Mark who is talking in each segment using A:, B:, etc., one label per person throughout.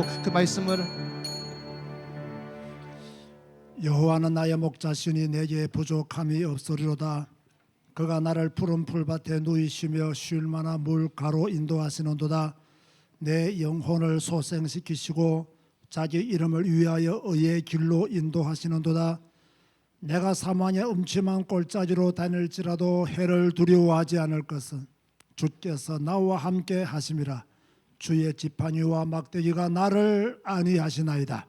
A: 붙들고 그 말씀을
B: 여호와는 나의 목자시니 내게 부족함이 없으리로다. 그가 나를 푸른 풀밭에 누이시며 쉴 만한 물가로 인도하시는도다. 내 영혼을 소생시키시고 자기 이름을 위하여 의의 길로 인도하시는도다. 내가 사망의 음침한 골짜기로 다닐지라도 해를 두려워하지 않을 것은 주께서 나와 함께 하심이라. 주의 지팡이와 막대기가 나를 안위하시나이다.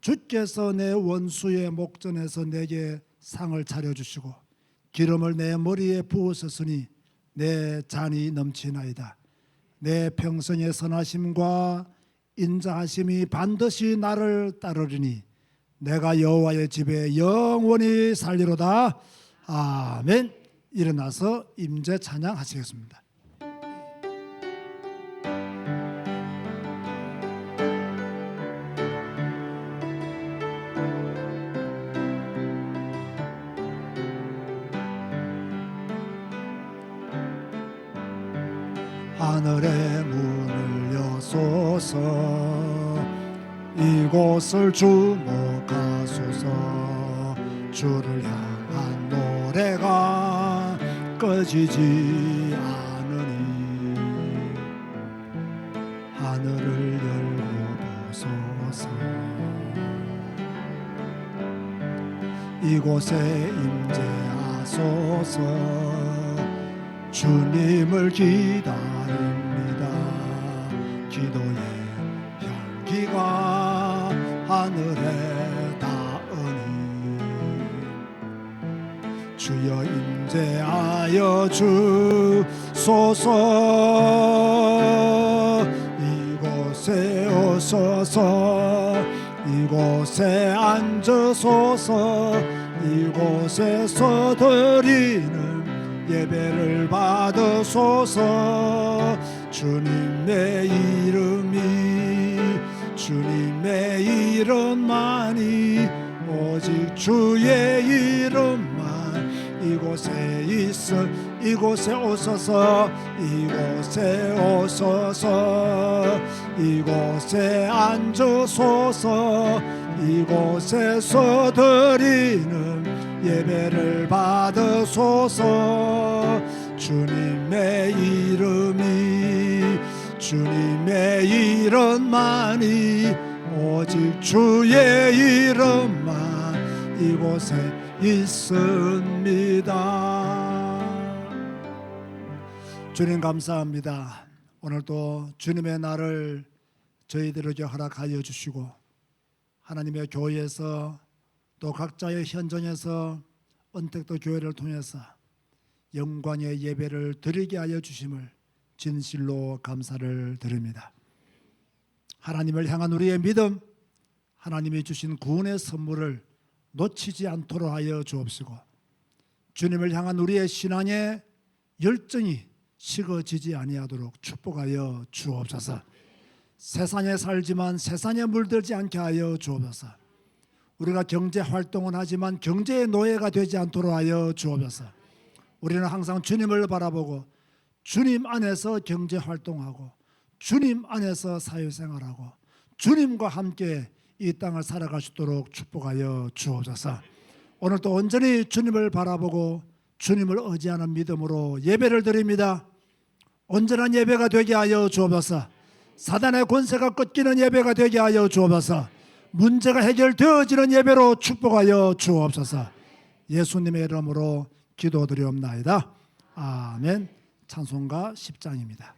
B: 주께서 내 원수의 목전에서 내게 상을 차려주시고 기름을 내 머리에 부으셨으니 내 잔이 넘치나이다. 내 평생의 선하심과 인자하심이 반드시 나를 따르리니 내가 여호와의 집에 영원히 살리로다. 아멘. 일어나서 임재 찬양하시겠습니다. 하늘의 문을 여소서 이곳을 주목하소서. 주를 향한 노래가 꺼지지 않으니 하늘을 열고 보소서. 이곳에 임재하소서. 주님을 기다립니다. 기도의 향기가 하늘에 닿으니 주여 임재하여 주소서. 이곳에 오소서. 이곳에 앉으소서. 이곳에서 드리는 예배를 받으소서. 주님의 이름만이 오직 주의 이름만 이곳에 있어. 이곳에 오소서. 이곳에 오소서. 이곳에 앉으소서. 이곳에서 드리는 예배를 받으소서. 주님의 이름만이 오직 주의 이름만 이곳에 있습니다. 주님 감사합니다. 오늘도 주님의 날을 저희들에게 허락하여 주시고 하나님의 교회에서 또 각자의 현장에서 언택도 교회를 통해서 영광의 예배를 드리게 하여 주심을 진실로 감사를 드립니다. 하나님을 향한 우리의 믿음, 하나님이 주신 구원의 선물을 놓치지 않도록 하여 주옵시고 주님을 향한 우리의 신앙의 열정이 식어지지 아니하도록 축복하여 주옵소서. 세상에 살지만 세상에 물들지 않게 하여 주옵소서. 우리가 경제 활동은 하지만 경제의 노예가 되지 않도록 하여 주옵소서. 우리는 항상 주님을 바라보고 주님 안에서 경제 활동하고 주님 안에서 사회생활하고 주님과 함께 이 땅을 살아갈 수 있도록 축복하여 주옵소서. 오늘도 온전히 주님을 바라보고 주님을 의지하는 믿음으로 예배를 드립니다. 온전한 예배가 되게 하여 주옵소서. 사단의 권세가 꺾이는 예배가 되게 하여 주옵소서. 문제가 해결되어지는 예배로 축복하여 주옵소서. 예수님의 이름으로 기도드리옵나이다. 아멘. 찬송가 10장입니다.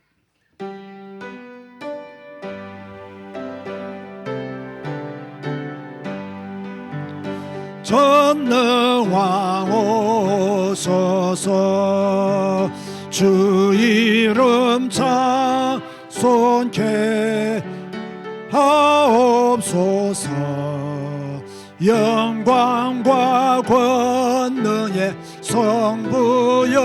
B: 전능왕 오소서. 주 이름 찬송케 하옵소서. 영광과 권능의 성부여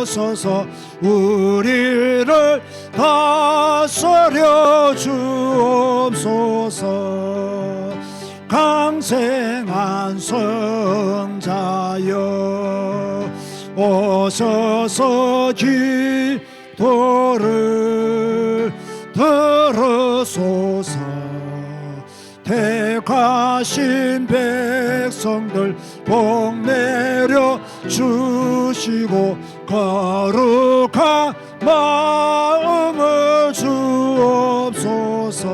B: 오소서. 우리를 다스려 주옵소서. 강생한 성자여 오셔서 기도를 들으소서. 주소서. 택하신 백성들 복 내려 주시고 거룩한 마음을 주옵소서.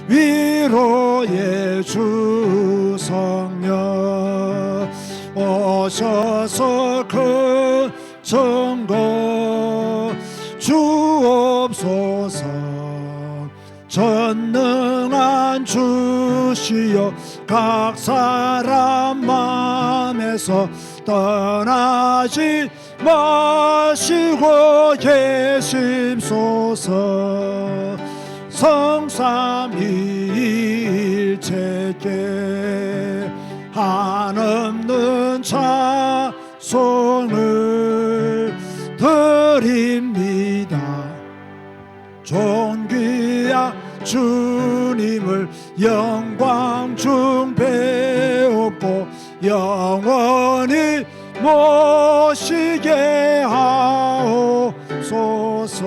B: 위로의 주 성령 오셔서 큰 증거 주옵소서. 전능한 주시여 각 사람 마음에서 떠나지 마시고 계심소서. 성삼위일체께 한없는 찬송을 드립니다. 존귀한 주님을 영광 중 배웠고 영원히 모시게 하옵소서.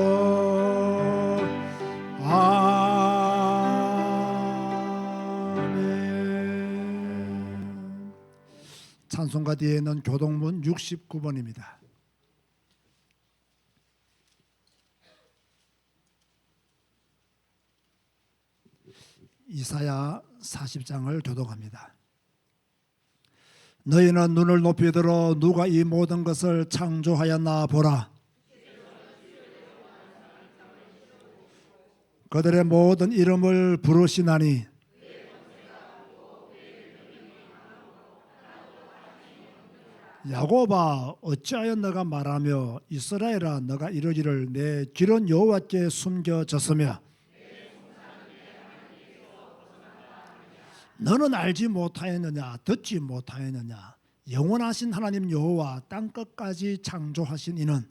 B: 아멘. 찬송가 뒤에 있는 교동문 69번입니다. 이사야 40장을 교독합니다. 너희는 눈을 높이 들어 누가 이 모든 것을 창조하였나 보라. 그들의 모든 이름을 부르시나니 야곱아 어찌하여 너가 말하며 이스라엘아 너가 이르기를 내 길은 여호와께 숨겨졌으며 너는 알지 못하였느냐 듣지 못하였느냐. 영원하신 하나님 여호와 땅끝까지 창조하신 이는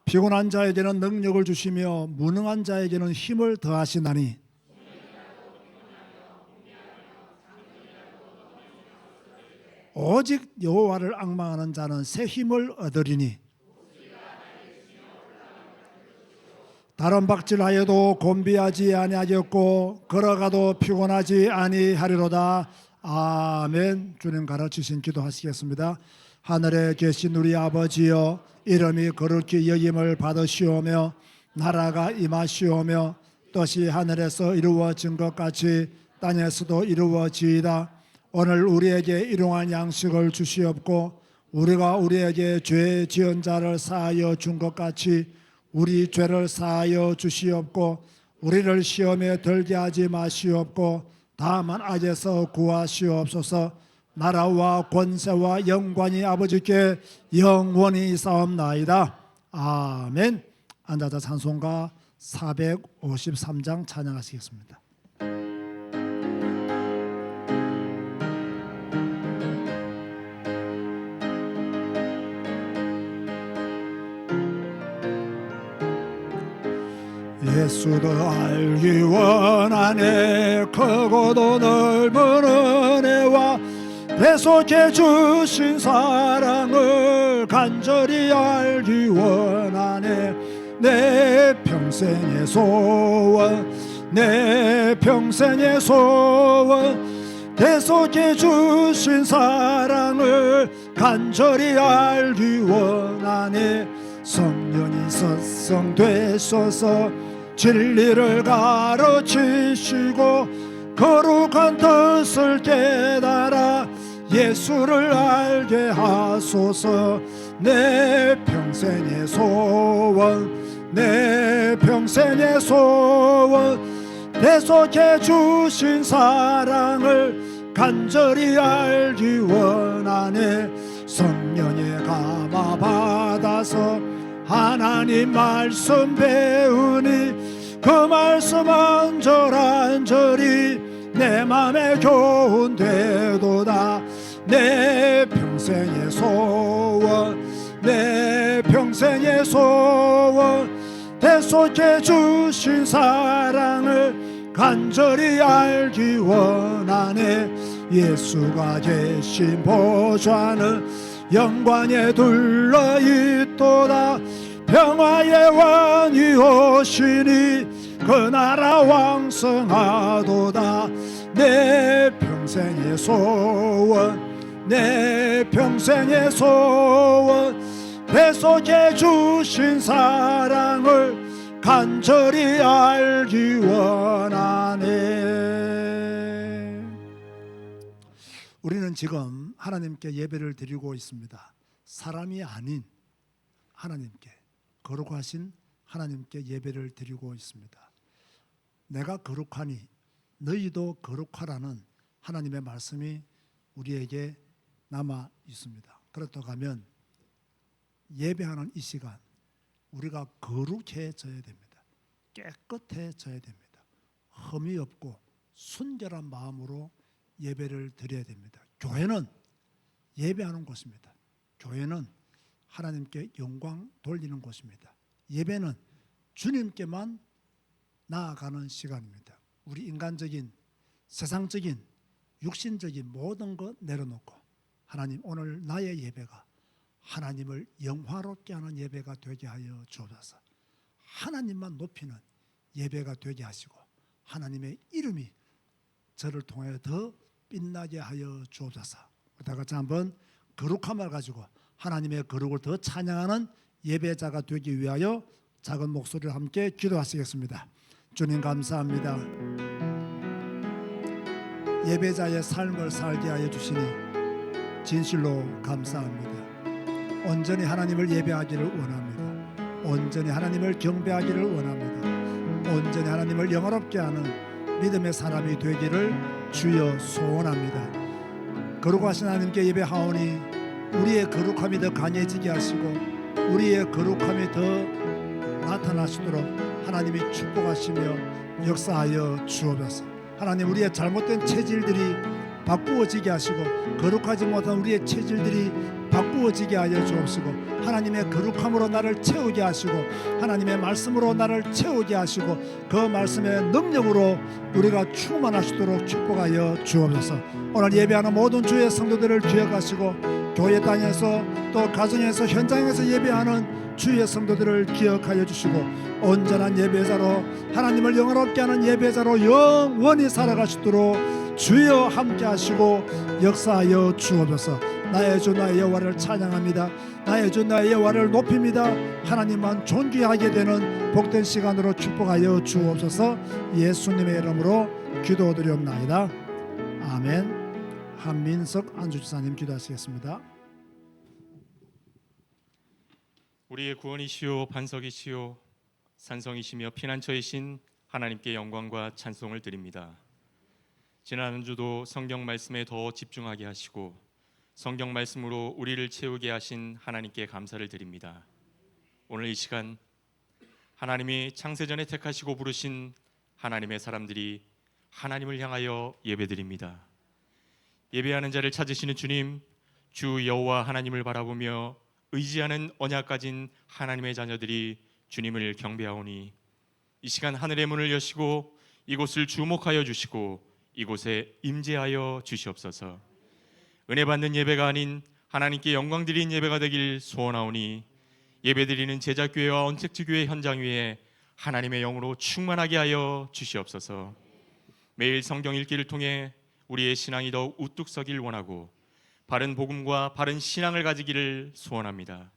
B: 피곤한 자에게는 능력을 주시며 무능한 자에게는 힘을 더하시나니 오직 여호와를 앙망하는 자는 새 힘을 얻으리니 다른 박질하여도 곤비하지 아니하였고 걸어가도 피곤하지 아니하리로다. 아멘. 주님 가르치신 기도하시겠습니다. 하늘에 계신 우리 아버지여 이름이 거룩히 여김을 받으시오며 나라가 임하시오며 뜻이 하늘에서 이루어진 것 같이 땅에서도 이루어지이다. 오늘 우리에게 일용할 양식을 주시옵고 우리가 우리에게 죄 지은 자를 사하여 준 것 같이 우리 죄를 사하여 주시옵고 우리를 시험에 들게 하지 마시옵고 다만 악에서 구하시옵소서. 나라와 권세와 영광이 아버지께 영원히 있사옵나이다. 아멘. 앉아서 찬송가 453장 찬양하시겠습니다. 예수도 알기 원하네. 크고도 넓은 은혜와 대속해 주신 사랑을 간절히 알기 원하네. 내 평생의 소원 내 평생의 소원 대속해 주신 사랑을 간절히 알기 원하네. 성령이 선성되소서. 진리를 가르치시고 거룩한 뜻을 깨달아 예수를 알게 하소서. 내 평생의 소원 내 평생의 소원 대속해 주신 사랑을 간절히 알기 원하네. 성령의 감화 받아서 하나님 말씀 배우니 그 말씀 안절안절이 내 맘에 교훈되도다. 내 평생의 소원 내 평생의 소원 대속해 주신 사랑을 간절히 알기 원하네. 예수가 계신 보좌는 영광에 둘러있도다. 평화의 왕이 오시니 그 나라 왕성하도다. 내 평생의 소원, 내 평생의 소원, 뱃속에 주신 사랑을 간절히 알기 원하네. 우리는 지금 하나님께 예배를 드리고 있습니다. 사람이 아닌 하나님께, 거룩하신 하나님께 예배를 드리고 있습니다. 내가 거룩하니 너희도 거룩하라는 하나님의 말씀이 우리에게 남아 있습니다. 그렇다고 하면 예배하는 이 시간 우리가 거룩해져야 됩니다. 깨끗해져야 됩니다. 흠이 없고 순결한 마음으로 예배를 드려야 됩니다. 교회는 예배하는 곳입니다. 교회는 하나님께 영광 돌리는 곳입니다. 예배는 주님께만 나아가는 시간입니다. 우리 인간적인, 세상적인, 육신적인 모든 것 내려놓고 하나님, 오늘 나의 예배가 하나님을 영화롭게 하는 예배가 되게 하여 주옵소서. 하나님만 높이는 예배가 되게 하시고 하나님의 이름이 저를 통하여 더 빛나게 하여 주옵소서. 다 같이 한번 거룩함을 가지고 하나님의 거룩을 더 찬양하는 예배자가 되기 위하여 작은 목소리로 함께 기도하시겠습니다. 주님 감사합니다. 예배자의 삶을 살게 하여 주시니 진실로 감사합니다. 온전히 하나님을 예배하기를 원합니다. 온전히 하나님을 경배하기를 원합니다. 온전히 하나님을 영화롭게 하는 믿음의 사람이 되기를 주여 소원합니다. 거룩하신 하나님께 예배하오니 우리의 거룩함이 더 강해지게 하시고 우리의 거룩함이 더 나타나시도록 하나님이 축복하시며 역사하여 주옵소서. 하나님, 우리의 잘못된 체질들이 바꾸어지게 하시고 거룩하지 못한 우리의 체질들이 바꾸어지게 하여 주옵시고 하나님의 거룩함으로 나를 채우게 하시고 하나님의 말씀으로 나를 채우게 하시고 그 말씀의 능력으로 우리가 충만하시도록 축복하여 주옵소서. 오늘 예배하는 모든 주의 성도들을 기억하시고 교회 땅에서 또 가정에서 현장에서 예배하는 주의 성도들을 기억하여 주시고 온전한 예배자로 하나님을 영화롭게 하는 예배자로 영원히 살아가시도록 주여 함께 하시고 역사하여 주옵소서. 나의 주 나의 여호와를 찬양합니다. 나의 주 나의 여호와를 높입니다. 하나님만 존귀하게 되는 복된 시간으로 축복하여 주옵소서. 예수님의 이름으로 기도드리옵나이다. 아멘. 한민석 안주지사님 기도하시겠습니다.
A: 우리의 구원이시오 반석이시오 산성이시며 피난처이신 하나님께 영광과 찬송을 드립니다. 지난 한 주도 성경 말씀에 더 집중하게 하시고 성경 말씀으로 우리를 채우게 하신 하나님께 감사를 드립니다. 오늘 이 시간 하나님이 창세전에 택하시고 부르신 하나님의 사람들이 하나님을 향하여 예배드립니다. 예배하는 자를 찾으시는 주님, 주 여호와 하나님을 바라보며 의지하는 언약 가진 하나님의 자녀들이 주님을 경배하오니 이 시간 하늘의 문을 여시고 이곳을 주목하여 주시고 이곳에 임재하여 주시옵소서. 은혜 받는 예배가 아닌 하나님께 영광 드린 예배가 되길 소원하오니 예배드리는 제자교회와 언택트교회 현장 위에 하나님의 영으로 충만하게 하여 주시옵소서. 매일 성경 읽기를 통해 우리의 신앙이 더욱 우뚝 서길 원하고 바른 복음과 바른 신앙을 가지기를 소원합니다.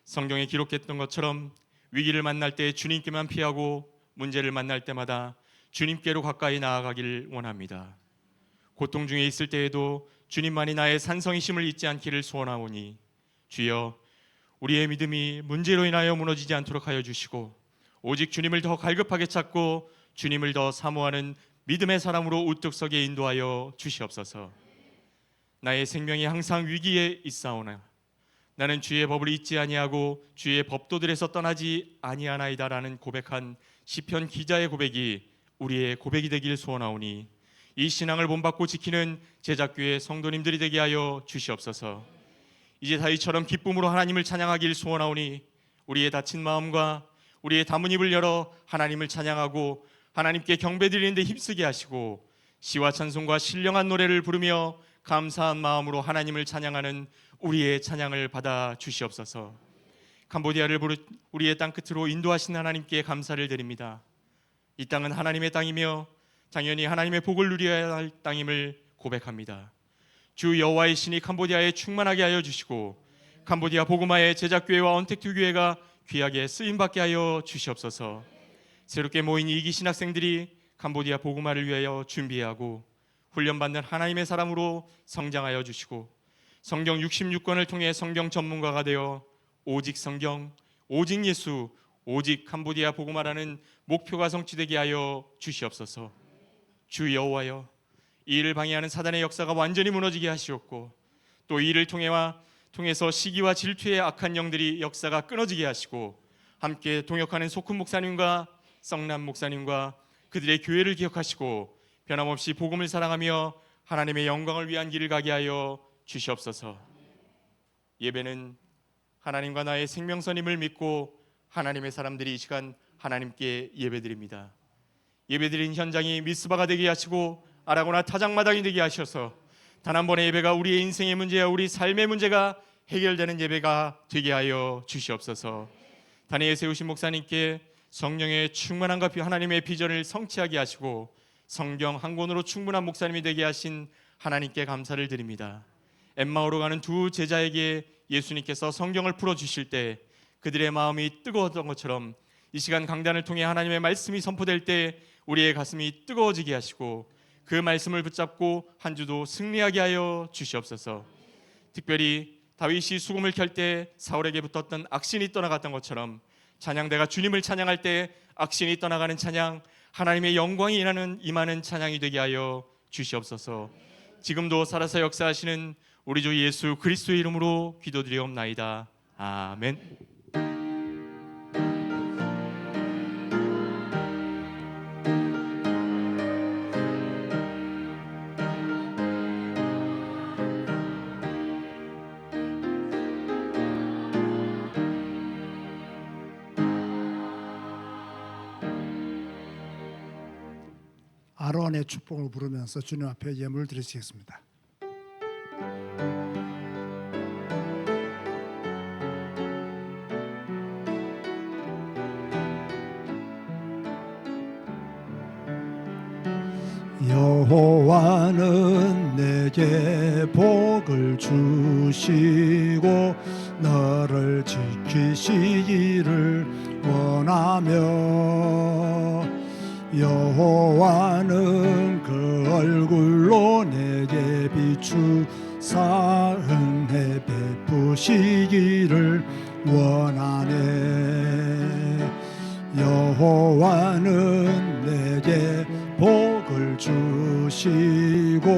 A: 성경에 기록했던 것처럼 위기를 만날 때 주님께만 피하고 문제를 만날 때마다 주님께로 가까이 나아가길 원합니다. 고통 중에 있을 때에도 주님만이 나의 산성이심을 잊지 않기를 소원하오니 주여 우리의 믿음이 문제로 인하여 무너지지 않도록 하여 주시고 오직 주님을 더 갈급하게 찾고 주님을 더 사모하는 믿음의 사람으로 우뚝 서게 인도하여 주시옵소서. 나의 생명이 항상 위기에 있사오나 나는 주의 법을 잊지 아니하고 주의 법도들에서 떠나지 아니하나이다라는 고백한 시편 기자의 고백이 우리의 고백이 되길 소원하오니 이 신앙을 본받고 지키는 제자교회 성도님들이 되게 하여 주시옵소서. 이제 다윗처럼 기쁨으로 하나님을 찬양하길 소원하오니 우리의 다친 마음과 우리의 담은 입을 열어 하나님을 찬양하고 하나님께 경배드리는 데 힘쓰게 하시고 시와 찬송과 신령한 노래를 부르며 감사한 마음으로 하나님을 찬양하는 우리의 찬양을 받아 주시옵소서. 캄보디아를 우리의 땅 끝으로 인도하신 하나님께 감사를 드립니다. 이 땅은 하나님의 땅이며 당연히 하나님의 복을 누려야 할 땅임을 고백합니다. 주 여호와의 신이 캄보디아에 충만하게 하여 주시고 캄보디아 보그마의 제작교회와 언택트교회가 귀하게 쓰임받게 하여 주시옵소서. 새롭게 모인 이기 신학생들이 캄보디아 보그마를 위하여 준비하고 훈련받는 하나님의 사람으로 성장하여 주시고 성경 66권을 통해 성경 전문가가 되어 오직 성경, 오직 예수, 오직 캄보디아 보그마라는 목표가 성취되게 하여 주시옵소서. 주 여호와여, 이 일을 방해하는 사단의 역사가 완전히 무너지게 하시옵고 또 이 일을 통해서 시기와 질투의 악한 영들이 역사가 끊어지게 하시고 함께 동역하는 소큰 목사님과 성남 목사님과 그들의 교회를 기억하시고 변함없이 복음을 사랑하며 하나님의 영광을 위한 길을 가게 하여 주시옵소서. 예배는 하나님과 나의 생명선임을 믿고 하나님의 사람들이 이 시간 하나님께 예배드립니다. 예배드린 현장이 미스바가 되게 하시고 아라고나 타작마당이 되게 하셔서 단 한 번의 예배가 우리의 인생의 문제야 우리 삶의 문제가 해결되는 예배가 되게 하여 주시옵소서. 단위에 세우신 목사님께 성령의 충만함과 하나님의 비전을 성취하게 하시고 성경 한 권으로 충분한 목사님이 되게 하신 하나님께 감사를 드립니다. 엠마오로 가는 두 제자에게 예수님께서 성경을 풀어주실 때 그들의 마음이 뜨거웠던 것처럼 이 시간 강단을 통해 하나님의 말씀이 선포될 때 우리의 가슴이 뜨거워지게 하시고 그 말씀을 붙잡고 한 주도 승리하게 하여 주시옵소서. 특별히 다윗이 수금을 켤 때 사울에게 붙었던 악신이 떠나갔던 것처럼 찬양대가 주님을 찬양할 때 악신이 떠나가는 찬양, 하나님의 영광이 임하는 찬양이 되게 하여 주시옵소서. 지금도 살아서 역사하시는 우리 주 예수 그리스도의 이름으로 기도드리옵나이다. 아멘.
B: 아론의 축복을 부르면서 주님 앞에 예물 드리시겠습니다. 여호와는 내게 복을 주시고 너를 지키시기를 원하며 여호와는 그 얼굴로 내게 비추사 은혜 베푸시기를 원하네. 여호와는 내게 복을 주시고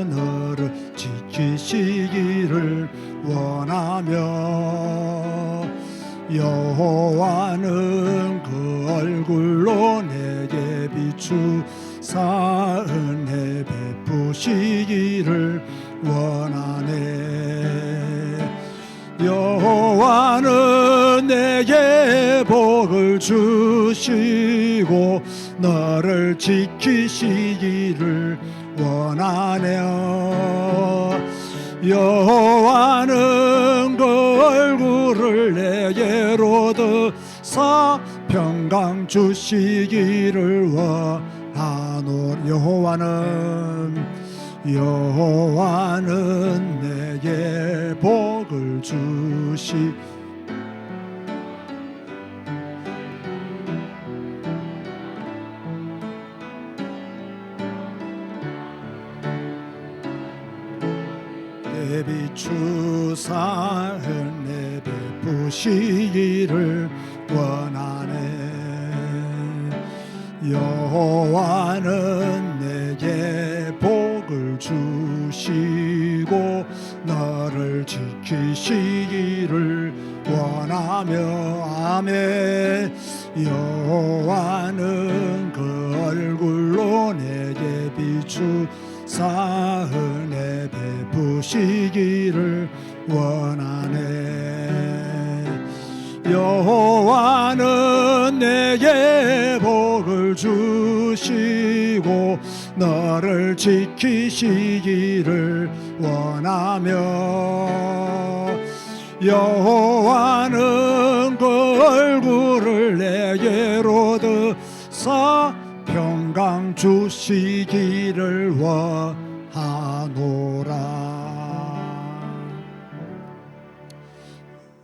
B: 너를 지키시기를 원하며 여호와는 그 얼굴로 내게 비추사 은혜 베푸시기를 원하네. 여호와는 내게 복을 주시고 너를 지키시기를 원하며 여호와는 그 얼굴을 내게로 드사 평강 주시기를 원하노. 여호와는 내게 복을 주시 비추사 은혜 베푸시기를 원하네. 여호와는 내게 복을 주시고 너를 지키시기를 원하며 아멘. 여호와는 그 얼굴로 내게 비추사 은혜 베푸시기를 원하네. 여호와는 내게 복을 주시고 너를 지키시기를 원하며 여호와는 그 얼굴을 내게로 드사 평강 주시기를 원하노라.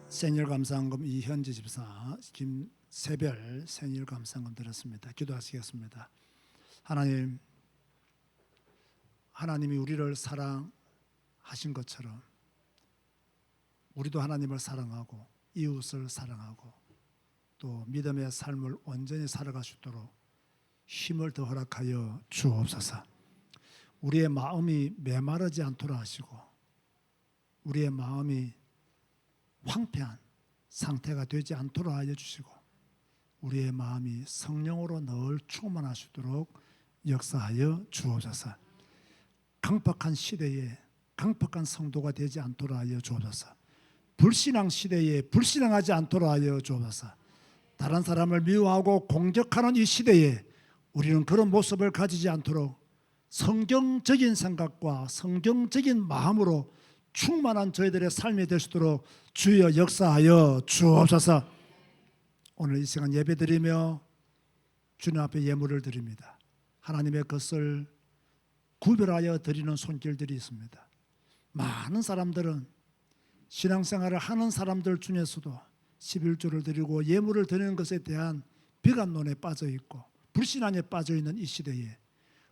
B: 생일 감사헌금 이현지 집사 김세별 생일 감사헌금 드렸습니다. 기도하시겠습니다. 하나님, 하나님이 우리를 사랑하신 것처럼 우리도 하나님을 사랑하고 이웃을 사랑하고 또 믿음의 삶을 온전히 살아갈 수 있도록 힘을 더 허락하여 주옵소서. 우리의 마음이 메마르지 않도록 하시고 우리의 마음이 황폐한 상태가 되지 않도록 하여 주시고 우리의 마음이 성령으로 늘 충만하시도록 역사하여 주옵소서. 강팍한 시대에 강팍한 성도가 되지 않도록 하여 주옵소서. 불신앙 시대에 불신앙하지 않도록 하여 주옵소서. 다른 사람을 미워하고 공격하는 이 시대에 우리는 그런 모습을 가지지 않도록 성경적인 생각과 성경적인 마음으로 충만한 저희들의 삶이 될 수 있도록 주여 역사하여 주옵소서. 오늘 이 시간 예배드리며 주님 앞에 예물을 드립니다. 하나님의 것을 구별하여 드리는 손길들이 있습니다. 많은 사람들은 신앙생활을 하는 사람들 중에서도 11조를 드리고 예물을 드리는 것에 대한 비관론에 빠져 있고 불신앙에 빠져 있는 이 시대에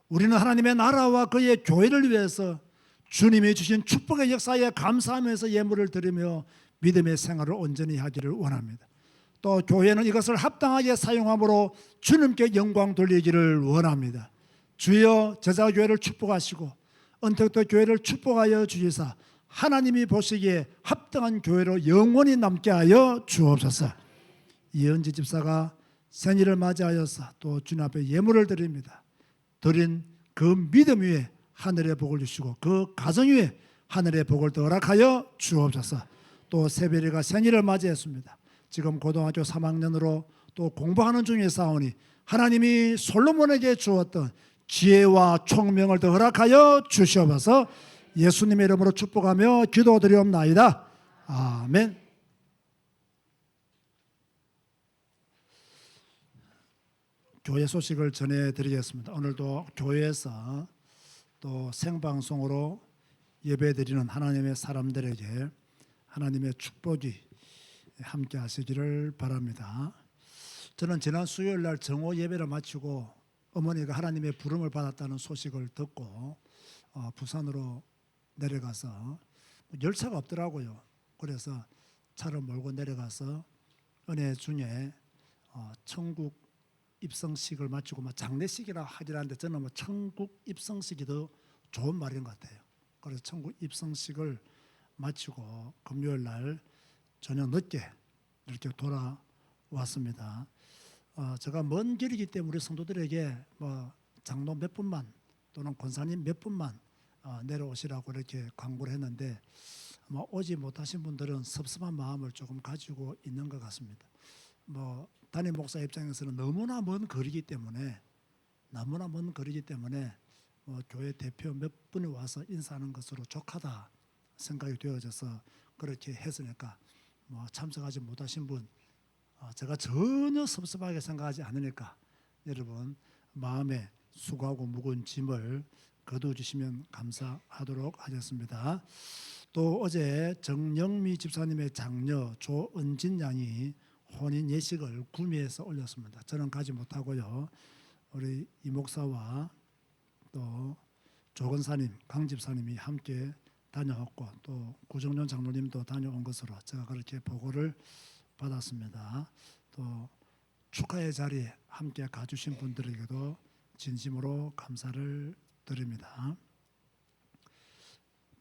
B: 우리는 하나님의 나라와 그의 교회를 위해서 주님이 주신 축복의 역사에 감사하면서 예물을 드리며 믿음의 생활을 온전히 하기를 원합니다. 또 교회는 이것을 합당하게 사용함으로 주님께 영광 돌리기를 원합니다. 주여 제자교회를 축복하시고 언택트 교회를 축복하여 주시사 하나님이 보시기에 합당한 교회로 영원히 남게 하여 주옵소서. 이은지 집사가 생일을 맞이하여서 또 주님 앞에 예물을 드립니다. 드린 그 믿음 위에 하늘의 복을 주시고 그 가정 위에 하늘의 복을 더 허락하여 주옵소서. 또 세별이가 생일을 맞이했습니다. 지금 고등학교 3학년으로 또 공부하는 중에 사오니 하나님이 솔로몬에게 주었던 지혜와 총명을 더 허락하여 주시옵소서. 예수님의 이름으로 축복하며 기도드리옵나이다. 아멘. 교회 소식을 전해드리겠습니다. 오늘도 교회에서 또 생방송으로 예배드리는 하나님의 사람들에게 하나님의 축복이 함께 하시기를 바랍니다. 저는 지난 수요일 날 정오 예배를 마치고 어머니가 하나님의 부름을 받았다는 소식을 듣고 부산으로 내려가서 열차가 없더라고요. 그래서 차를 몰고 내려가서 은혜 중에 천국 입성식을 마치고 장례식이라 하긴 하는데 저는 천국 입성식이 더 좋은 말인 것 같아요. 그래서 천국 입성식을 마치고 금요일 날 저녁 늦게 이렇게 돌아왔습니다. 제가 먼 길이기 때문에 우리 성도들에게 장로 몇 분만 또는 권사님 몇 분만 내려오시라고 이렇게 광고를 했는데 오지 못하신 분들은 섭섭한 마음을 조금 가지고 있는 것 같습니다. 담임 목사 입장에서는 너무나 먼 거리기 때문에 교회 대표 몇 분이 와서 인사하는 것으로 족하다 생각이 되어져서 그렇게 했으니까 참석하지 못하신 분 제가 전혀 섭섭하게 생각하지 않으니까 여러분 마음에 수고하고 무거운 짐을 거두어주시면 감사하도록 하겠습니다. 또 어제 정영미 집사님의 장녀 조은진 양이 혼인 예식을 구미에서 올렸습니다. 저는 가지 못하고요. 우리 이 목사와 또 조건사님, 강 집사님이 함께 다녀왔고 또 구정년 장로님도 다녀온 것으로 제가 그렇게 보고를 받았습니다. 또 축하의 자리에 함께 가주신 분들에게도 진심으로 감사를 드립니다.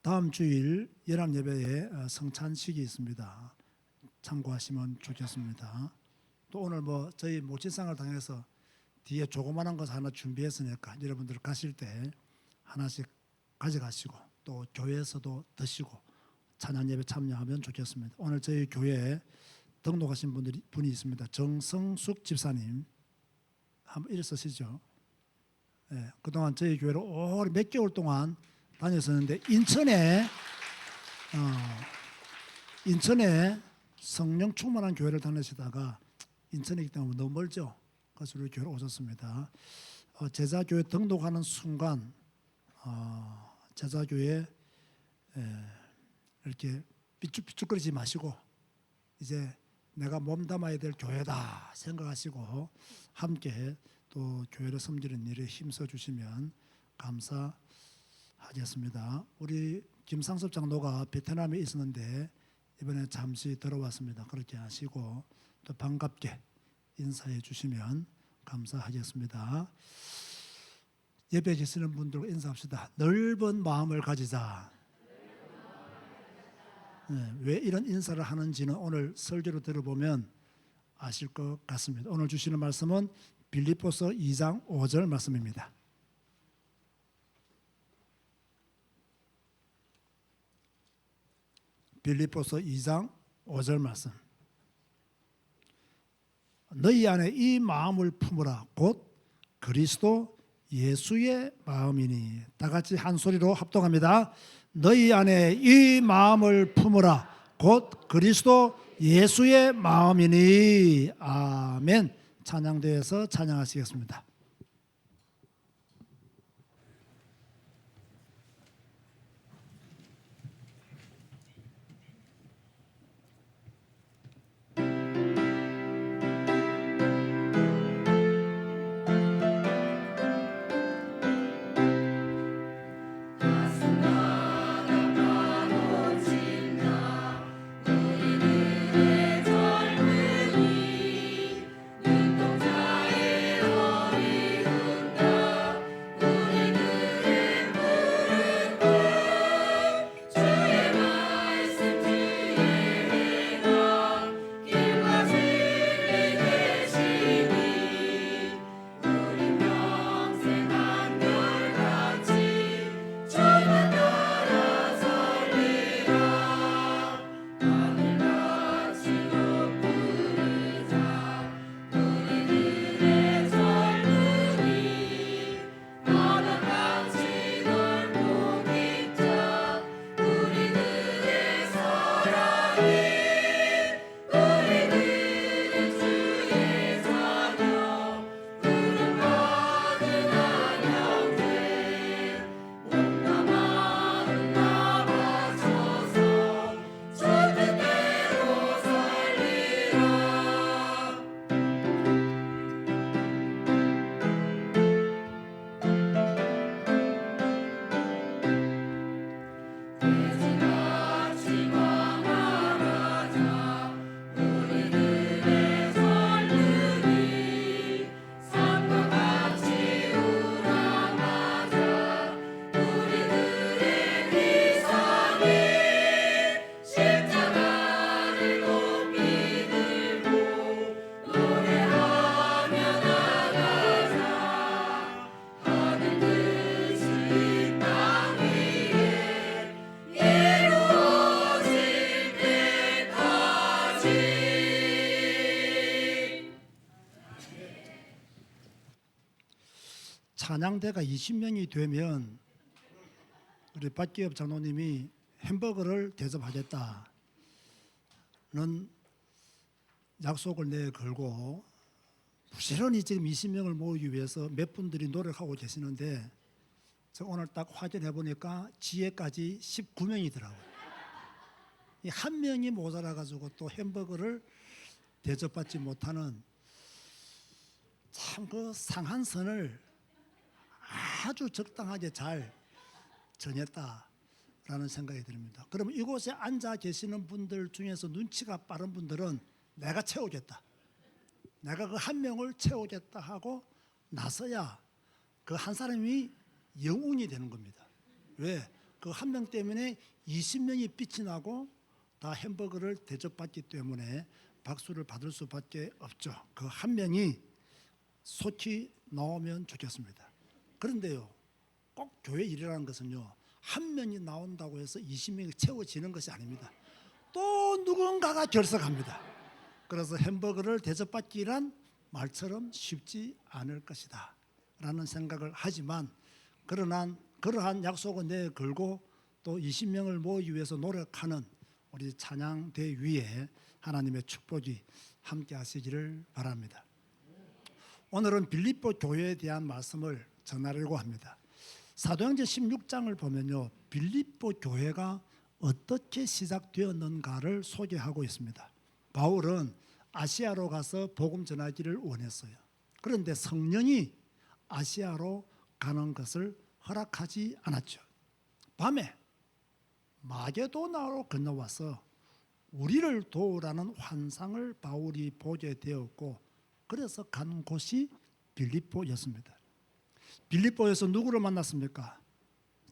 B: 다음 주일 연합예배에 성찬식이 있습니다. 참고하시면 좋겠습니다. 또 오늘 저희 모친상을 당해서 뒤에 조그마한 것 하나 준비했으니까 여러분들 가실 때 하나씩 가져가시고 또 교회에서도 드시고 찬양 예배 참여하면 좋겠습니다. 오늘 저희 교회에 등록하신 분이 있습니다. 정성숙 집사님 한번 일어서시죠. 그동안 저희 교회로 몇 개월 동안 다녔었는데 인천에 성령 충만한 교회를 다니시다가 인천이기 때문에 너무 멀죠. 그래서 우리 교회로 오셨습니다. 제자교회 등록하는 순간 제자교회 이렇게 삐죽삐죽거리지 마시고 이제 내가 몸담아야 될 교회다 생각하시고 함께 또 교회를 섬기는 일에 힘써 주시면 감사하겠습니다. 우리 김상섭 장로가 베트남에 있었는데 이번에 잠시 들어왔습니다. 그렇게 하시고 또 반갑게 인사해 주시면 감사하겠습니다. 예배 계시는 분들과 인사합시다. 넓은 마음을 가지자. 왜 이런 인사를 하는지는 오늘 설교로 들어보면 아실 것 같습니다. 오늘 주시는 말씀은 빌립보서 2장 5절 말씀입니다. 빌립보서 2장 5절 말씀. 너희 안에 이 마음을 품으라. 곧 그리스도 예수의 마음이니. 다 같이 한 소리로 합동합니다. 너희 안에 이 마음을 품으라. 곧 그리스도 예수의 마음이니. 아멘. 찬양대에서 찬양하시겠습니다. 찬양대가 20명이 되면 우리 박기엽 장로님이 햄버거를 대접하겠다는 약속을 내걸고 부지런히 지금 20명을 모으기 위해서 몇 분들이 노력하고 계시는데 제가 오늘 딱 확인해 보니까 지혜까지 19명이더라고요. 이 한 명이 모자라 가지고 또 햄버거를 대접받지 못하는 참 그 상한 선을 아주 적당하게 잘 전했다라는 생각이 듭니다. 그러면 이곳에 앉아 계시는 분들 중에서 눈치가 빠른 분들은 내가 채우겠다, 내가 그 한 명을 채우겠다 하고 나서야 그 한 사람이 영웅이 되는 겁니다. 왜? 그 한 명 때문에 20명이 빛이 나고 다 햄버거를 대접받기 때문에 박수를 받을 수밖에 없죠. 그 한 명이 속히 나오면 좋겠습니다. 그런데요, 꼭 교회 일이라는 것은요, 한 명이 나온다고 해서 20명이 채워지는 것이 아닙니다. 또 누군가가 결석합니다. 그래서 햄버거를 대접받기란 말처럼 쉽지 않을 것이다 라는 생각을 하지만, 그러나 그러한 약속을 내걸고 또 20명을 모으기 위해서 노력하는 우리 찬양대 위에 하나님의 축복이 함께 하시기를 바랍니다. 오늘은 빌립보 교회에 대한 말씀을 전하려고 합니다. 사도행전 16장을 보면요, 빌립보 교회가 어떻게 시작되었는가를 소개하고 있습니다. 바울은 아시아로 가서 복음 전하기를 원했어요. 그런데 성령이 아시아로 가는 것을 허락하지 않았죠. 밤에 마게도나로 건너와서 우리를 도우라는 환상을 바울이 보게 되었고, 그래서 간 곳이 빌립보였습니다. 빌립보에서 누구를 만났습니까?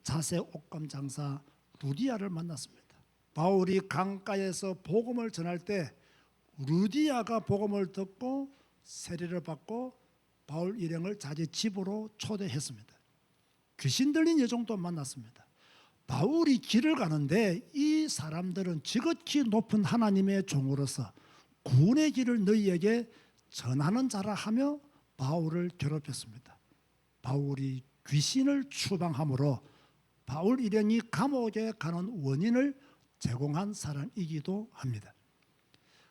B: 자세 옷감 장사 루디아를 만났습니다. 바울이 강가에서 복음을 전할 때 루디아가 복음을 듣고 세례를 받고 바울 일행을 자기 집으로 초대했습니다. 귀신 들린 여종도 만났습니다. 바울이 길을 가는데 이 사람들은 지극히 높은 하나님의 종으로서 구원의 길을 너희에게 전하는 자라 하며 바울을 괴롭혔습니다. 바울이 귀신을 추방함으로 바울 일행이 감옥에 가는 원인을 제공한 사람이기도 합니다.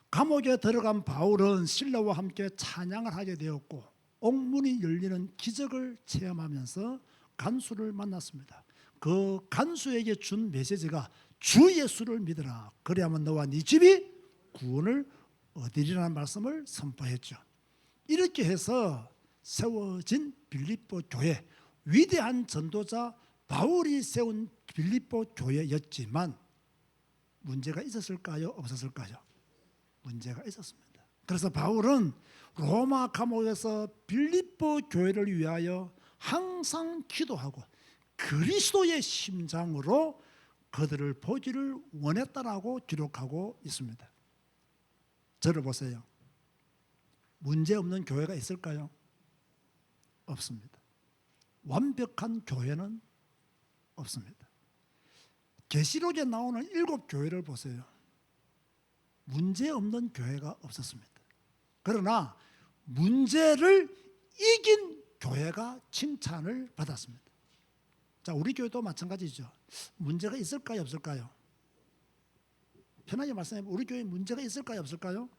B: 감옥에 들어간 바울은 신라와 함께 찬양을 하게 되었고 옥문이 열리는 기적을 체험하면서 간수를 만났습니다. 그 간수에게 준 메시지가 주 예수를 믿으라, 그래야만 너와 네 집이 구원을 얻으리라는 말씀을 선포했죠. 이렇게 해서 세워진 빌립보 교회, 위대한 전도자 바울이 세운 빌립보 교회였지만 문제가 있었을까요? 없었을까요? 문제가 있었습니다. 그래서 바울은 로마 감옥에서 빌립보 교회를 위하여 항상 기도하고 그리스도의 심장으로 그들을 보기를 원했다라고 기록하고 있습니다. 저를 보세요. 문제 없는 교회가 있을까요? 없습니다. 완벽한 교회는 없습니다. 계시록에 나오는 7교회를 보세요. 문제 없는 교회가 없었습니다. 그러나 문제를 이긴 교회가 칭찬을 받았습니다. 자, 우리 교회도 마찬가지죠. 문제가 있을까요, 없을까요? 편하게 말씀해 보세요. 우리 교회에 문제가 있을까요, 없을까요?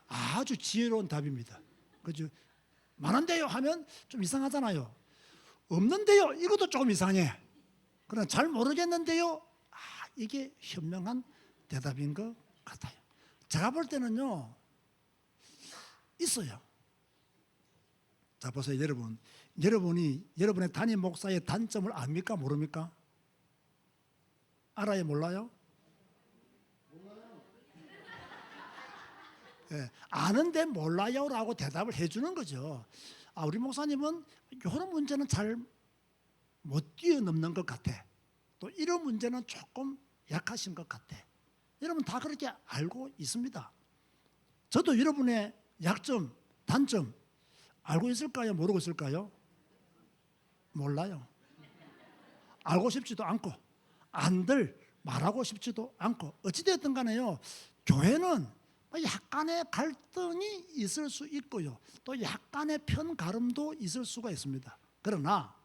B: 아주 지혜로운 답입니다. 그죠? 많은데요 하면 좀 이상하잖아요. 없는데요, 이것도 조금 이상해. 그러나 잘 모르겠는데요, 이게 현명한 대답인 것 같아요. 제가 볼 때는요, 있어요. 자, 보세요, 여러분. 여러분의 담임 목사의 단점을 압니까, 모릅니까? 알아요, 몰라요? 예, 아는데 몰라요라고 대답을 해주는 거죠. 우리 목사님은 이런 문제는 잘 못 뛰어넘는 것 같아. 또 이런 문제는 조금 약하신 것 같아. 여러분 다 그렇게 알고 있습니다. 저도 여러분의 약점, 단점 알고 있을까요? 모르고 있을까요? 몰라요. 알고 싶지도 않고 안들 말하고 싶지도 않고 어찌되었든 간에요, 교회는 약간의 갈등이 있을 수 있고요, 또 약간의 편가름도 있을 수가 있습니다. 그러나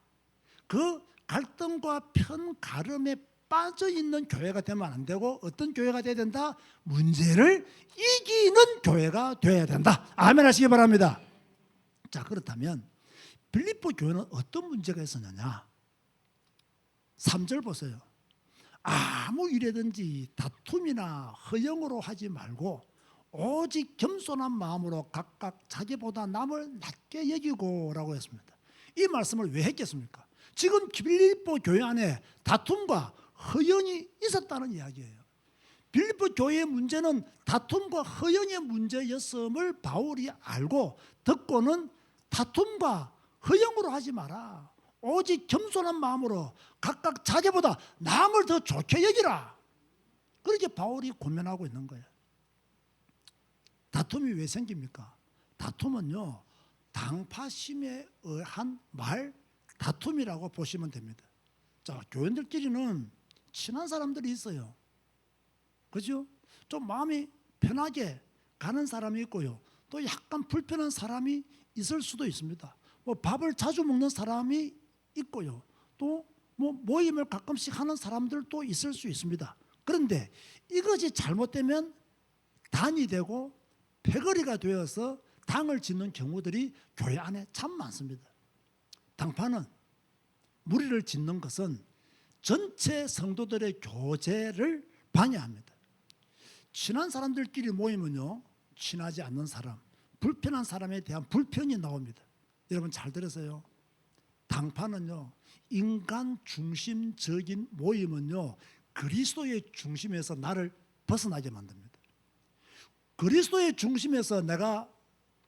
B: 그 갈등과 편가름에 빠져 있는 교회가 되면 안 되고 어떤 교회가 돼야 된다? 문제를 이기는 교회가 돼야 된다. 아멘 하시기 바랍니다. 자, 그렇다면 빌립보 교회는 어떤 문제가 있었느냐? 3절 보세요. 아무 일이든지 다툼이나 허영으로 하지 말고 오직 겸손한 마음으로 각각 자기보다 남을 낮게 여기고 라고 했습니다. 이 말씀을 왜 했겠습니까? 지금 빌립보 교회 안에 다툼과 허영이 있었다는 이야기예요. 빌립보 교회의 문제는 다툼과 허영의 문제였음을 바울이 알고 듣고는 다툼과 허영으로 하지 마라. 오직 겸손한 마음으로 각각 자기보다 남을 더 좋게 여기라. 그렇게 바울이 고면하고 있는 거예요. 다툼이 왜 생깁니까? 다툼은요, 당파심에 의한 말 다툼이라고 보시면 됩니다. 자, 교인들끼리는 친한 사람들이 있어요. 그죠? 좀 마음이 편하게 가는 사람이 있고요, 또 약간 불편한 사람이 있을 수도 있습니다. 뭐 밥을 자주 먹는 사람이 있고요. 또 뭐 모임을 가끔씩 하는 사람들도 있을 수 있습니다. 그런데 이것이 잘못되면 단이 되고 패거리가 되어서 당을 짓는 경우들이 교회 안에 참 많습니다. 당파는 무리를 짓는 것은 전체 성도들의 교제를 방해합니다. 친한 사람들끼리 모이면요, 친하지 않는 사람, 불편한 사람에 대한 불편이 나옵니다. 여러분 잘 들으세요. 당파는요, 인간 중심적인 모임은요, 그리스도의 중심에서 나를 벗어나게 만듭니다. 그리스도의 중심에서 내가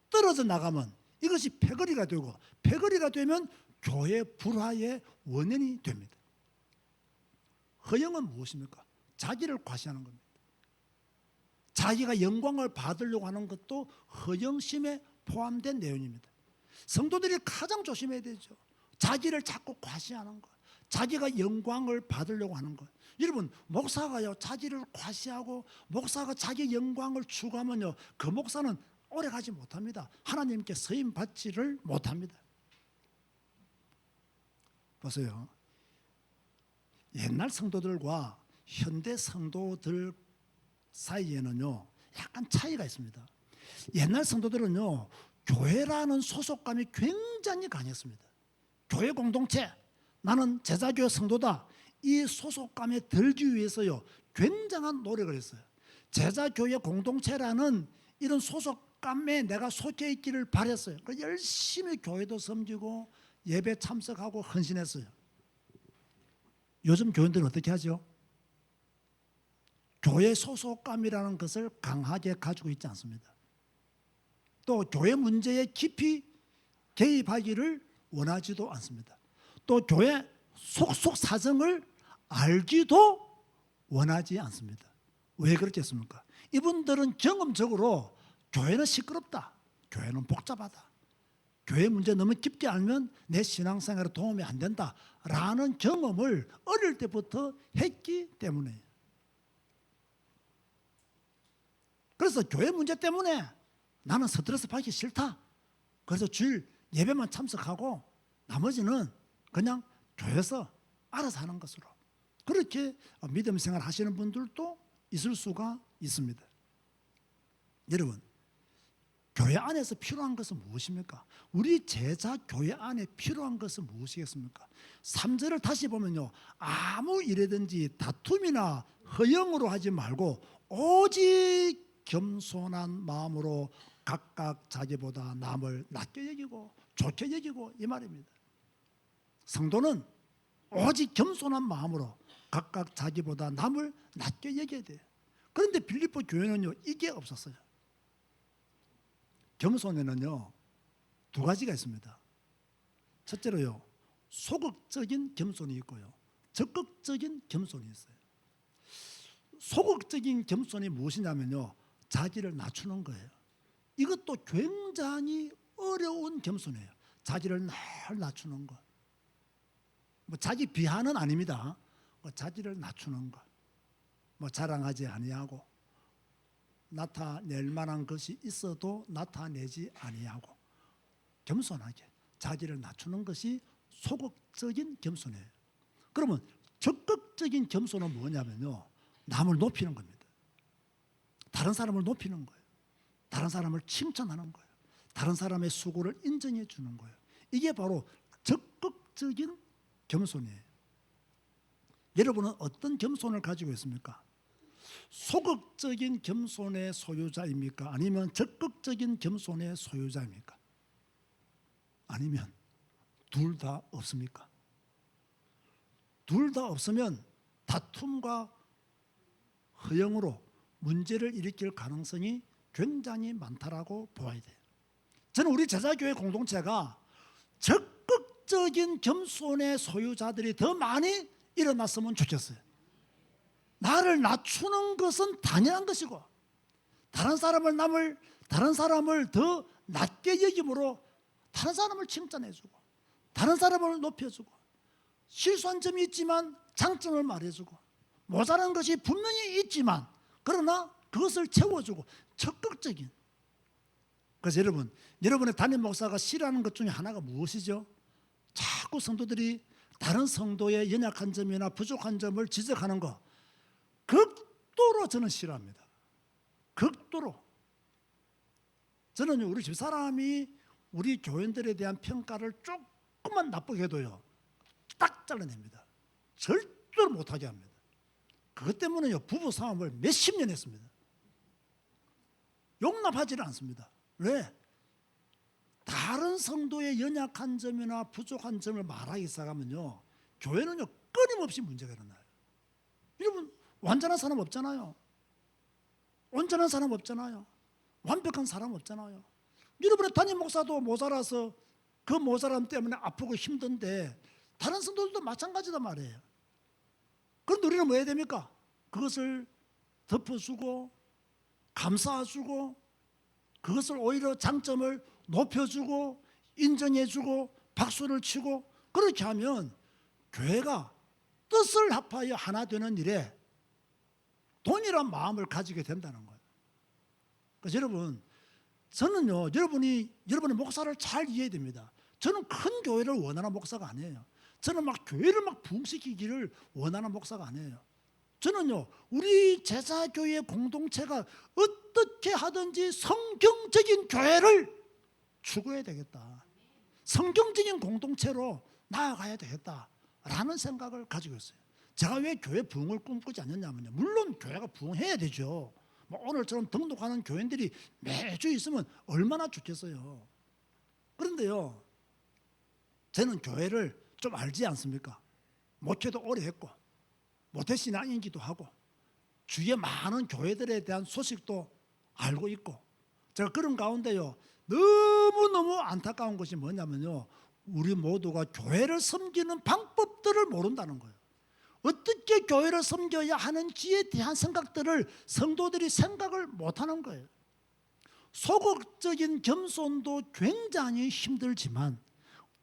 B: 떨어져 나가면 이것이 패거리가 되고, 패거리가 되면 교회 불화의 원인이 됩니다. 허영은 무엇입니까? 자기를 과시하는 겁니다. 자기가 영광을 받으려고 하는 것도 허영심에 포함된 내용입니다. 성도들이 가장 조심해야 되죠. 자기를 자꾸 과시하는 것, 자기가 영광을 받으려고 하는 것. 여러분, 목사가요 자기를 과시하고 목사가 자기 영광을 추구하면요, 그 목사는 오래 가지 못합니다. 하나님께 서임 받지를 못합니다. 보세요. 옛날 성도들과 현대 성도들 사이에는요, 약간 차이가 있습니다. 옛날 성도들은요, 교회라는 소속감이 굉장히 강했습니다. 교회 공동체, 나는 제자교회 성도다, 이 소속감에 들기 위해서요, 굉장한 노력을 했어요. 제자교회 공동체라는 이런 소속감에 내가 속해 있기를 바랬어요. 열심히 교회도 섬기고 예배 참석하고 헌신했어요. 요즘 교인들은 어떻게 하죠? 교회 소속감이라는 것을 강하게 가지고 있지 않습니다. 또 교회 문제에 깊이 개입하기를 원하지도 않습니다. 또 교회 속속 사정을 알기도 원하지 않습니다. 왜 그렇겠습니까? 이분들은 경험적으로 교회는 시끄럽다, 교회는 복잡하다, 교회 문제 너무 깊게 알면 내 신앙생활에 도움이 안 된다라는 경험을 어릴 때부터 했기 때문에, 그래서 교회 문제 때문에 나는 스트레스 받기 싫다, 그래서 주일 예배만 참석하고 나머지는 그냥 교회에서 알아서 하는 것으로, 그렇게 믿음 생활 하시는 분들도 있을 수가 있습니다. 여러분, 교회 안에서 필요한 것은 무엇입니까? 우리 제자 교회 안에 필요한 것은 무엇이겠습니까? 3절을 다시 보면요, 아무 일이든지 다툼이나 허영으로 하지 말고 오직 겸손한 마음으로 각각 자기보다 남을 낮게 여기고 좋게 여기고, 이 말입니다. 성도는 오직 겸손한 마음으로 각각 자기보다 남을 낮게 여겨야 돼요. 그런데 빌립보 교회는요, 이게 없었어요. 겸손에는요, 두 가지가 있습니다. 첫째로요, 소극적인 겸손이 있고요, 적극적인 겸손이 있어요. 소극적인 겸손이 무엇이냐면요, 자기를 낮추는 거예요. 이것도 굉장히 어려운 겸손이에요. 자기를 늘 낮추는 것. 뭐 자기 비하는 아닙니다. 뭐 자기를 낮추는 것. 뭐 자랑하지 아니하고, 나타낼 만한 것이 있어도 나타내지 아니하고, 겸손하게 자기를 낮추는 것이 소극적인 겸손이에요. 그러면 적극적인 겸손은 뭐냐면요, 남을 높이는 겁니다. 다른 사람을 높이는 거예요. 다른 사람을 칭찬하는 거예요. 다른 사람의 수고를 인정해 주는 거예요. 이게 바로 적극적인 겸손이에요. 여러분은 어떤 겸손을 가지고 있습니까? 소극적인 겸손의 소유자입니까? 아니면 적극적인 겸손의 소유자입니까? 아니면 둘 다 없습니까? 둘 다 없으면 다툼과 허영으로 문제를 일으킬 가능성이 굉장히 많다라고 보아야 돼요. 저는 우리 제자교회 공동체가 적극적인 겸손의 소유자들이 더 많이 일어났으면 좋겠어요. 나를 낮추는 것은 당연한 것이고, 다른 사람을 더 낮게 여김으로 다른 사람을 칭찬해주고, 다른 사람을 높여주고, 실수한 점이 있지만 장점을 말해주고, 모자란 것이 분명히 있지만 그러나 그것을 채워주고, 적극적인, 그래서 여러분의 담임 목사가 싫어하는 것 중에 하나가 무엇이죠? 자꾸 성도들이 다른 성도의 연약한 점이나 부족한 점을 지적하는 거 극도로 저는 싫어합니다. 극도로. 저는 우리 집사람이 우리 교인들에 대한 평가를 조금만 나쁘게 해도요, 딱 잘라냅니다. 절대로 못하게 합니다. 그것 때문에요, 부부 싸움을 몇십 년 했습니다. 용납하지는 않습니다. 왜? 다른 성도의 연약한 점이나 부족한 점을 말하기 시작하면요, 교회는요 끊임없이 문제가 일어나요. 여러분, 완전한 사람 없잖아요. 온전한 사람 없잖아요. 완벽한 사람 없잖아요. 여러분의 담임 목사도 모자라서 그 모자람 때문에 아프고 힘든데 다른 성도들도 마찬가지단 말이에요. 그런데 우리는 뭐 해야 됩니까? 그것을 덮어주고 감싸주고 그것을 오히려 장점을 높여주고 인정해주고 박수를 치고 그렇게 하면 교회가 뜻을 합하여 하나 되는 일에 동일한 마음을 가지게 된다는 거예요. 그래서 여러분, 저는요, 여러분의 목사를 잘 이해해야 됩니다. 저는 큰 교회를 원하는 목사가 아니에요. 저는 막 교회를 막 부흥시키기를 원하는 목사가 아니에요. 저는요, 우리 제자교회 공동체가 어떻게 하든지 성경적인 교회를 추구해야 되겠다. 성경적인 공동체로 나아가야 되겠다라는 생각을 가지고 있어요. 제가 왜 교회 부흥을 꿈꾸지 않느냐면요, 물론 교회가 부흥해야 되죠. 뭐 오늘처럼 등록하는 교인들이 매주 있으면 얼마나 좋겠어요. 그런데요, 저는 교회를 좀 알지 않습니까? 목회도 오래 했고 모태신앙이기도 하고 주위에 많은 교회들에 대한 소식도 알고 있고, 제가 그런 가운데요, 너무너무 안타까운 것이 뭐냐면요, 우리 모두가 교회를 섬기는 방법들을 모른다는 거예요. 어떻게 교회를 섬겨야 하는지에 대한 생각들을 성도들이 생각을 못하는 거예요. 소극적인 겸손도 굉장히 힘들지만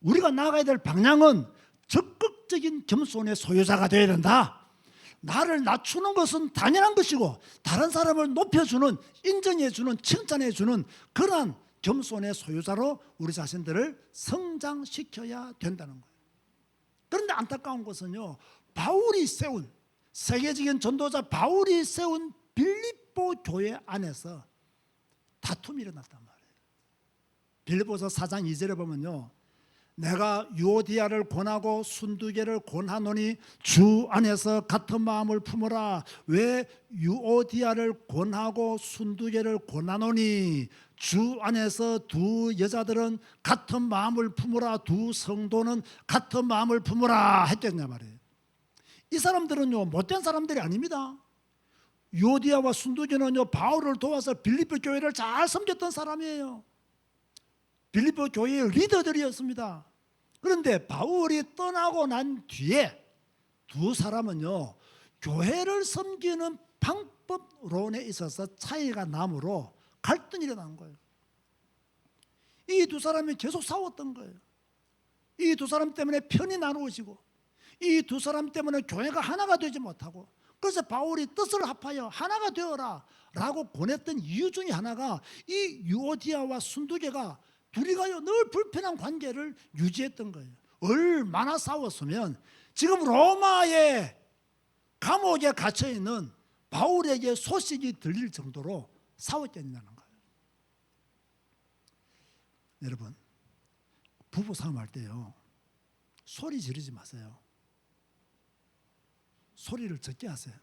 B: 우리가 나가야 될 방향은 적극적인 겸손의 소유자가 되어야 된다. 나를 낮추는 것은 당연한 것이고 다른 사람을 높여주는, 인정해주는, 칭찬해주는 그러한 겸손의 소유자로 우리 자신들을 성장시켜야 된다는 거예요. 그런데 안타까운 것은요, 바울이 세운, 세계적인 전도자 바울이 세운 빌립보 교회 안에서 다툼이 일어났단 말이에요. 빌립보서 4장 2절에 보면요, 내가 유오디아를 권하고 순두개를 권하노니 주 안에서 같은 마음을 품으라. 왜 유오디아를 권하고 순두개를 권하노니? 주 안에서 두 여자들은 같은 마음을 품으라. 두 성도는 같은 마음을 품으라 했겠냐 말이에요. 이 사람들은요, 못된 사람들이 아닙니다. 유오디아와 순두개는요, 바울을 도와서 빌립보 교회를 잘 섬겼던 사람이에요. 빌립보 교회의 리더들이었습니다. 그런데 바울이 떠나고 난 뒤에 두 사람은요, 교회를 섬기는 방법론에 있어서 차이가 나므로 갈등이 일어난 거예요. 이 두 사람이 계속 싸웠던 거예요. 이 두 사람 때문에 편이 나누어지고 이 두 사람 때문에 교회가 하나가 되지 못하고, 그래서 바울이 뜻을 합하여 하나가 되어라 라고 권했던 이유 중에 하나가 이 유오디아와 순두개가 둘이가요 늘 불편한 관계를 유지했던 거예요. 얼마나 싸웠으면 지금 로마의 감옥에 갇혀있는 바울에게 소식이 들릴 정도로 싸웠겠냐는 거예요. 여러분, 부부싸움할 때요, 소리 지르지 마세요. 소리를 적게 하세요.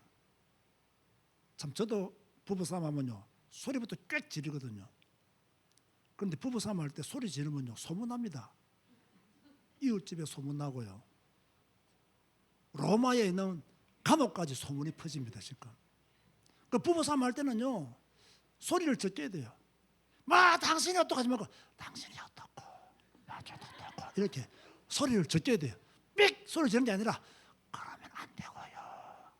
B: 참, 저도 부부싸움하면요 소리부터 꽥 지르거든요. 그런데 부부싸움 할 때 소리 지르면요 소문납니다. 이웃집에 소문나고요, 로마에 있는 감옥까지 소문이 퍼집니다. 지금 그 부부싸움 할 때는요 소리를 적게 해야 돼요. 막 당신이 어떡하지 말고 당신이 어떻고 나도 어떻고 이렇게 소리를 적게 해야 돼요. 삑 소리 지르는 게 아니라 그러면 안 되고요,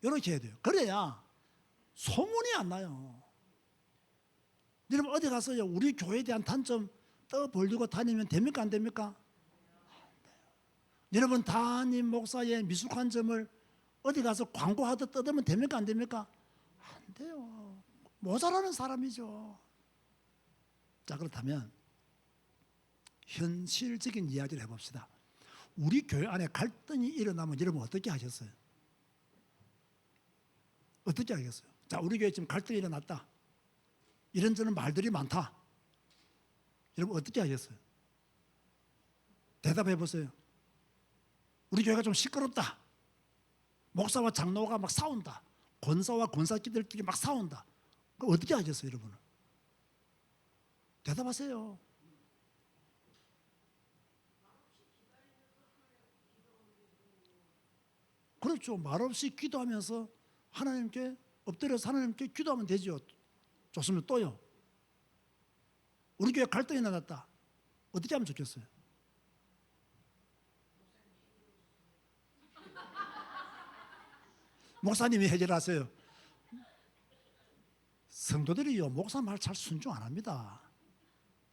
B: 이렇게 해야 돼요. 그래야 소문이 안 나요. 여러분, 어디 가서요 우리 교회에 대한 단점 떠벌리고 다니면 됩니까, 안 됩니까? 안 돼요. 여러분, 담임 목사의 미숙한 점을 어디 가서 광고하듯 떠들면 됩니까, 안 됩니까? 안 돼요. 모자라는 사람이죠. 자, 그렇다면 현실적인 이야기를 해봅시다. 우리 교회 안에 갈등이 일어나면 여러분 어떻게 하셨어요? 어떻게 하겠어요? 자, 우리 교회 지금 갈등이 일어났다. 이런저런 말들이 많다. 여러분 어떻게 하겠어요? 대답해 보세요. 우리 교회가 좀 시끄럽다. 목사와 장로가 막 싸운다. 권사와 권사끼들끼리 막 싸운다. 그럼 어떻게 하겠어요, 여러분은? 대답하세요. 그렇죠. 말없이 기도하면서 하나님께 엎드려서 하나님께 기도하면 되죠. 좋습니다. 또요. 우리 교회 갈등이 나갔다. 어떻게 하면 좋겠어요? 목사님이 해결하세요. 성도들이요, 목사 말 잘 순종 안 합니다.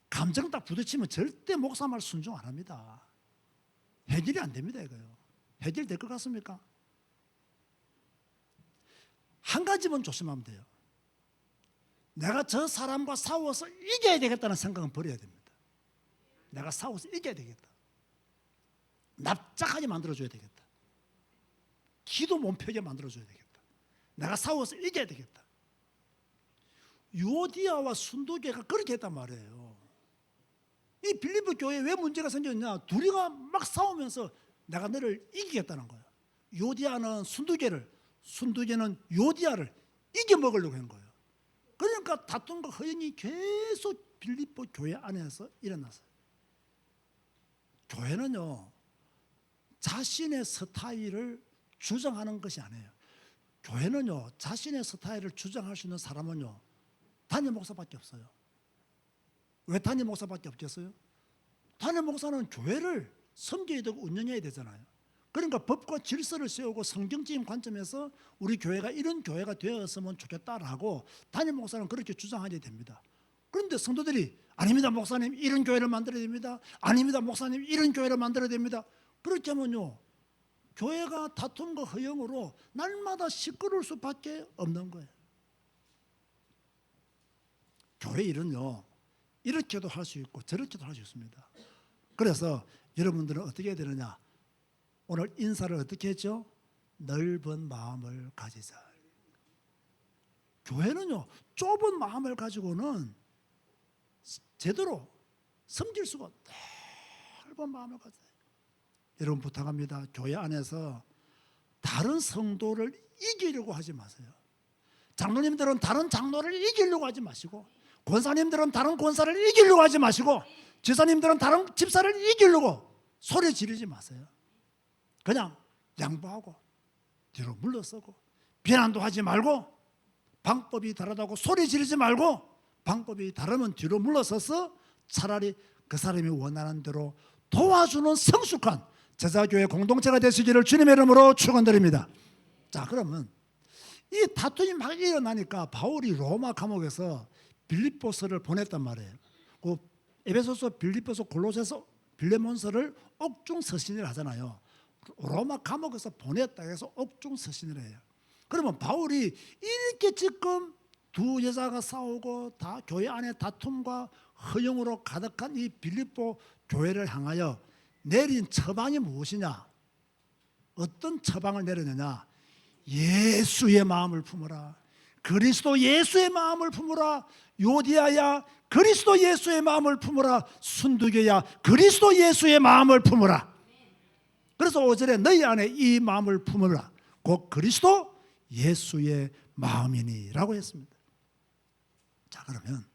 B: 감정 딱 부딪히면 절대 목사 말 순종 안 합니다. 해결이 안 됩니다, 이거요. 해결될 것 같습니까? 한 가지만 조심하면 돼요. 내가 저 사람과 싸워서 이겨야 되겠다는 생각은 버려야 됩니다. 내가 싸워서 이겨야 되겠다. 납작하게 만들어줘야 되겠다. 기도 못 펴게 만들어줘야 되겠다. 내가 싸워서 이겨야 되겠다. 유오디아와 순도교회가 그렇게 했단 말이에요. 이 빌립보 교회에 왜 문제가 생겼냐? 둘이가 막 싸우면서 내가 너를 이기겠다는 거예요. 유오디아는 순도교회를, 순도교회는 유오디아를 이겨먹으려고 한 거예요. 그러니까 다툼과 허영이 계속 빌립보 교회 안에서 일어났어요. 교회는요, 자신의 스타일을 주장하는 것이 아니에요. 교회는요, 자신의 스타일을 주장할 수 있는 사람은요, 담임 목사밖에 없어요. 왜 담임 목사밖에 없겠어요? 담임 목사는 교회를 섬겨야 되고 운영해야 되잖아요. 그러니까 법과 질서를 세우고 성경적인 관점에서 우리 교회가 이런 교회가 되었으면 좋겠다라고 담임 목사는 그렇게 주장하게 됩니다. 그런데 성도들이 아닙니다, 목사님 이런 교회를 만들어야 됩니다. 아닙니다, 목사님 이런 교회를 만들어야 됩니다. 그렇게 하면요, 교회가 다툼과 허영으로 날마다 시끄러울 수밖에 없는 거예요. 교회 일은요, 이렇게도 할 수 있고 저렇게도 할 수 있습니다. 그래서 여러분들은 어떻게 해야 되느냐? 오늘 인사를 어떻게 했죠? 넓은 마음을 가지자. 교회는요, 좁은 마음을 가지고는 제대로 섬길 수가 없다. 넓은 마음을 가져야. 여러분 부탁합니다. 교회 안에서 다른 성도를 이기려고 하지 마세요. 장로님들은 다른 장로를 이기려고 하지 마시고, 권사님들은 다른 권사를 이기려고 하지 마시고, 지사님들은 다른 집사를 이기려고 소리 지르지 마세요. 그냥 양보하고 뒤로 물러서고 비난도 하지 말고, 방법이 다르다고 소리 지르지 말고, 방법이 다르면 뒤로 물러서서 차라리 그 사람이 원하는 대로 도와주는 성숙한 제자교회 공동체가 되시기를 주님의 이름으로 축원드립니다. 자, 그러면 이 다툼이 막 일어나니까 바울이 로마 감옥에서 빌립보서를 보냈단 말이에요. 그 에베소서, 빌립보서, 골로새서, 빌레몬서를 옥중 서신을 하잖아요. 로마 감옥에서 보냈다 해서 옥중 서신을 해요. 그러면 바울이 이렇게 지금 두 여자가 싸우고 다 교회 안에 다툼과 허영으로 가득한 이 빌립보 교회를 향하여 내린 처방이 무엇이냐? 어떤 처방을 내렸느냐? 예수의 마음을 품어라. 그리스도 예수의 마음을 품어라. 요디아야, 그리스도 예수의 마음을 품어라. 순두교야, 그리스도 예수의 마음을 품어라. 그래서 5절에 너희 안에 이 마음을 품어라. 곧 그리스도 예수의 마음이니 라고 했습니다. 자, 그러면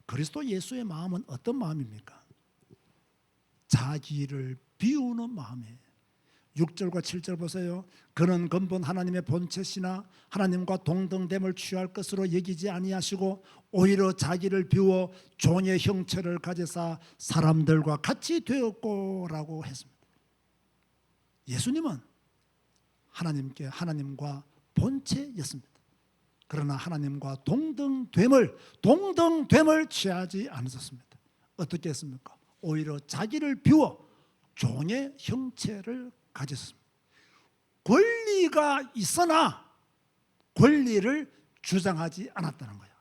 B: 그리스도 예수의 마음은 어떤 마음입니까? 자기를 비우는 마음이에요. 6절과 7절 보세요. 그는 근본 하나님의 본체시나 하나님과 동등됨을 취할 것으로 여기지 아니하시고 오히려 자기를 비워 종의 형체를 가지사 사람들과 같이 되었고라고 했습니다. 예수님은 하나님과 본체였습니다. 그러나 하나님과 동등됨을 취하지 않으셨습니다. 어떻게 했습니까? 오히려 자기를 비워 종의 형체를 가졌습니다. 권리가 있으나 권리를 주장하지 않았다는 거예요.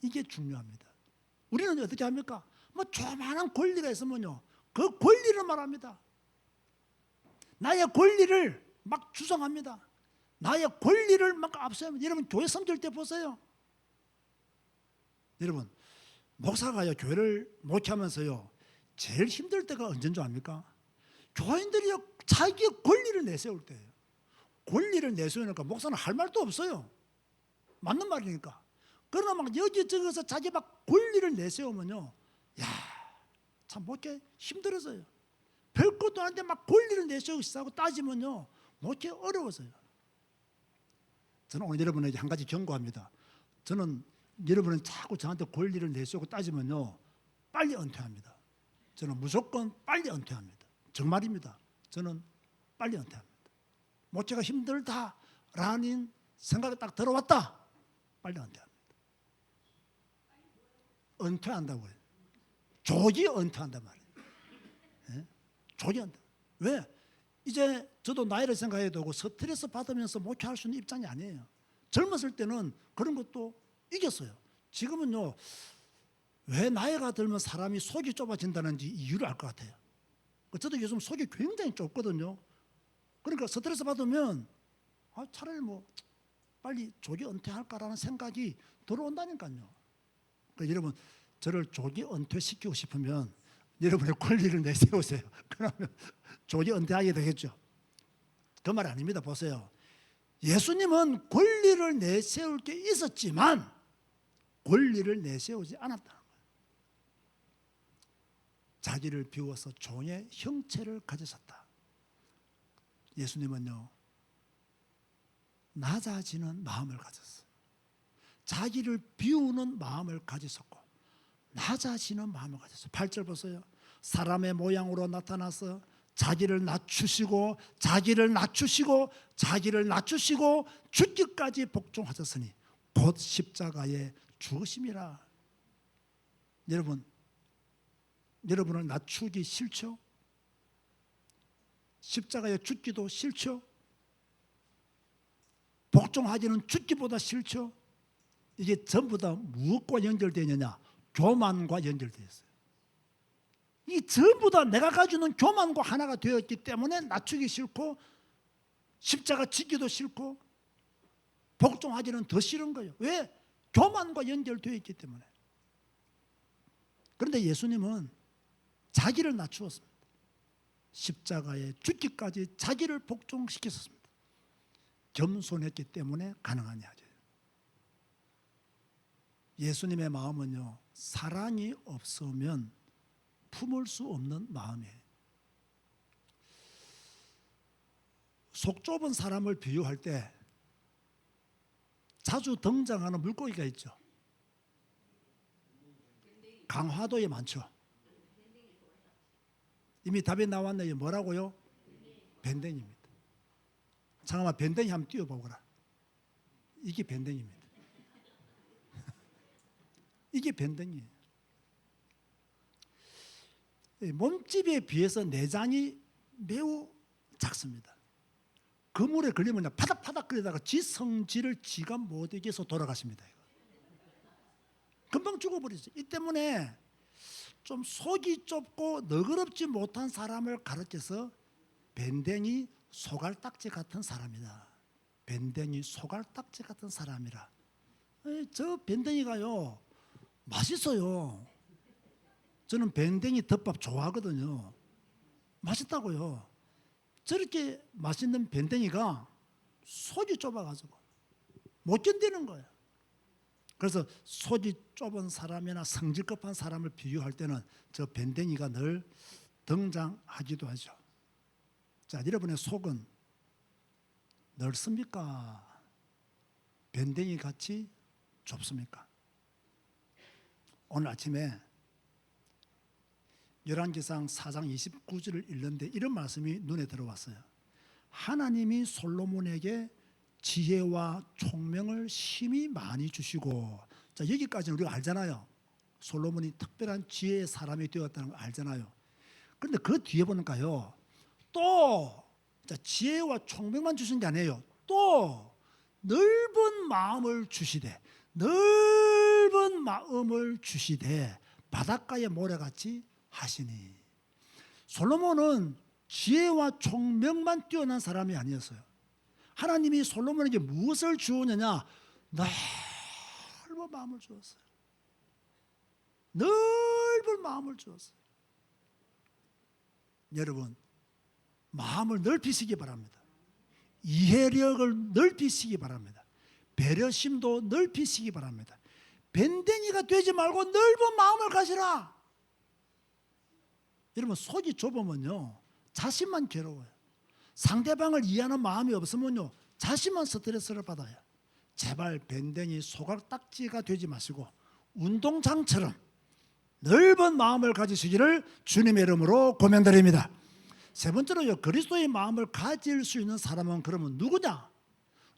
B: 이게 중요합니다. 우리는 어떻게 합니까? 뭐 조그마한 권리가 있으면요, 그 권리를 말합니다. 나의 권리를 막 주장합니다. 나의 권리를 막 앞세웁니다. 여러분 교회 섬길 때 보세요. 여러분 목사가요 교회를 목회하면서요 제일 힘들 때가 언제인 줄 압니까? 교인들이요 자기의 권리를 내세울 때예요. 권리를 내세우니까 목사는 할 말도 없어요. 맞는 말이니까. 그러나 막 여기저기서 자기 막 권리를 내세우면요, 야, 참 목회 힘들어서요. 별것도 아닌데 막 권리를 내세우고 시작하고 따지면요, 목회 어려워서요. 저는 오늘 여러분에게 한 가지 경고합니다. 저는 여러분은 자꾸 저한테 권리를 내세우고 따지면요, 빨리 은퇴합니다. 저는 무조건 빨리 은퇴합니다. 정말입니다. 저는 빨리 은퇴합니다. 목회가 힘들다라는 생각이 딱 들어왔다, 빨리 은퇴합니다. 은퇴한다고요. 조기 은퇴한단 말이에요. 예? 조기 은퇴. 왜? 이제 저도 나이를 생각해야 되고 스트레스 받으면서 목회할 수 있는 입장이 아니에요. 젊었을 때는 그런 것도 이겼어요. 지금은요, 왜 나이가 들면 사람이 속이 좁아진다는지 이유를 알 것 같아요. 저도 요즘 속이 굉장히 좁거든요. 그러니까 스트레스 받으면 차라리 뭐 빨리 조기 은퇴할까라는 생각이 들어온다니까요. 그러니까 여러분 저를 조기 은퇴시키고 싶으면 여러분의 권리를 내세우세요. 그러면 조기 은퇴하게 되겠죠. 그 말 아닙니다. 보세요. 예수님은 권리를 내세울 게 있었지만 권리를 내세우지 않았다는 거예요. 자기를 비워서 종의 형체를 가지셨다. 예수님은요, 낮아지는 마음을 가졌어요. 자기를 비우는 마음을 가지셨고 낮아지는 마음을 가졌어요. 8절 보세요. 사람의 모양으로 나타나서 자기를 낮추시고 자기를 낮추시고 자기를 낮추시고 죽기까지 복종하셨으니 곧 십자가에 죽으심이라. 여러분을 낮추기 싫죠? 십자가에 죽기도 싫죠? 복종하기는 죽기보다 싫죠? 이게 전부 다 무엇과 연결되어 있느냐? 교만과 연결되어 있어요. 이 전부 다 내가 가지고 있는 교만과 하나가 되어 있기 때문에 낮추기 싫고 십자가 지기도 싫고 복종하기는 더 싫은 거예요. 왜? 교만과 연결되어 있기 때문에. 그런데 예수님은 자기를 낮추었습니다. 십자가에 죽기까지 자기를 복종시켰습니다. 겸손했기 때문에 가능한 이야기예요. 예수님의 마음은요, 사랑이 없으면 품을 수 없는 마음이에요. 속 좁은 사람을 비유할 때 자주 등장하는 물고기가 있죠. 강화도에 많죠. 이미 답이 나왔네요. 뭐라고요? 밴댕입니다. 잠깐만, 밴댕이 한번 띄워보거라. 이게 밴댕입니다. 이게 밴댕이에요. 몸집에 비해서 내장이 매우 작습니다. 그 물에 걸리면 파닥파닥 거리다가 지 성질을 지가 못 이겨서 돌아가십니다. 금방 죽어버리죠. 이 때문에 좀 속이 좁고 너그럽지 못한 사람을 가르쳐서 밴댕이 소갈딱지 같은 사람이다. 밴댕이 소갈딱지 같은 사람이라. 저 밴댕이가요 맛있어요. 저는 밴댕이 덮밥 좋아하거든요. 맛있다고요. 저렇게 맛있는 밴댕이가 속이 좁아가지고 못 견디는 거예요. 그래서 속이 좁은 사람이나 성질급한 사람을 비유할 때는 저 밴댕이가 늘 등장하기도 하죠. 자, 여러분의 속은 넓습니까? 밴댕이 같이 좁습니까? 오늘 아침에 열왕기상 4장 29절을 읽는데 이런 말씀이 눈에 들어왔어요. 하나님이 솔로몬에게 지혜와 총명을 심히 많이 주시고, 자, 여기까지는 우리가 알잖아요. 솔로몬이 특별한 지혜의 사람이 되었다는 걸 알잖아요. 그런데 그 뒤에 보니까요, 또 지혜와 총명만 주신 게 아니에요. 또 넓은 마음을 주시되, 넓은 마음을 주시되 바닷가의 모래같이 하시니. 솔로몬은 지혜와 총명만 뛰어난 사람이 아니었어요. 하나님이 솔로몬에게 무엇을 주었느냐? 넓은 마음을 주었어요. 넓은 마음을 주었어요. 여러분, 마음을 넓히시기 바랍니다. 이해력을 넓히시기 바랍니다. 배려심도 넓히시기 바랍니다. 밴댕이가 되지 말고 넓은 마음을 가지라. 여러분, 속이 좁으면요 자신만 괴로워요. 상대방을 이해하는 마음이 없으면요 자신만 스트레스를 받아요. 제발 밴댕이 소각딱지가 되지 마시고 운동장처럼 넓은 마음을 가지시기를 주님의 이름으로 고면드립니다. 세 번째로요, 그리스도의 마음을 가질 수 있는 사람은 그러면 누구냐?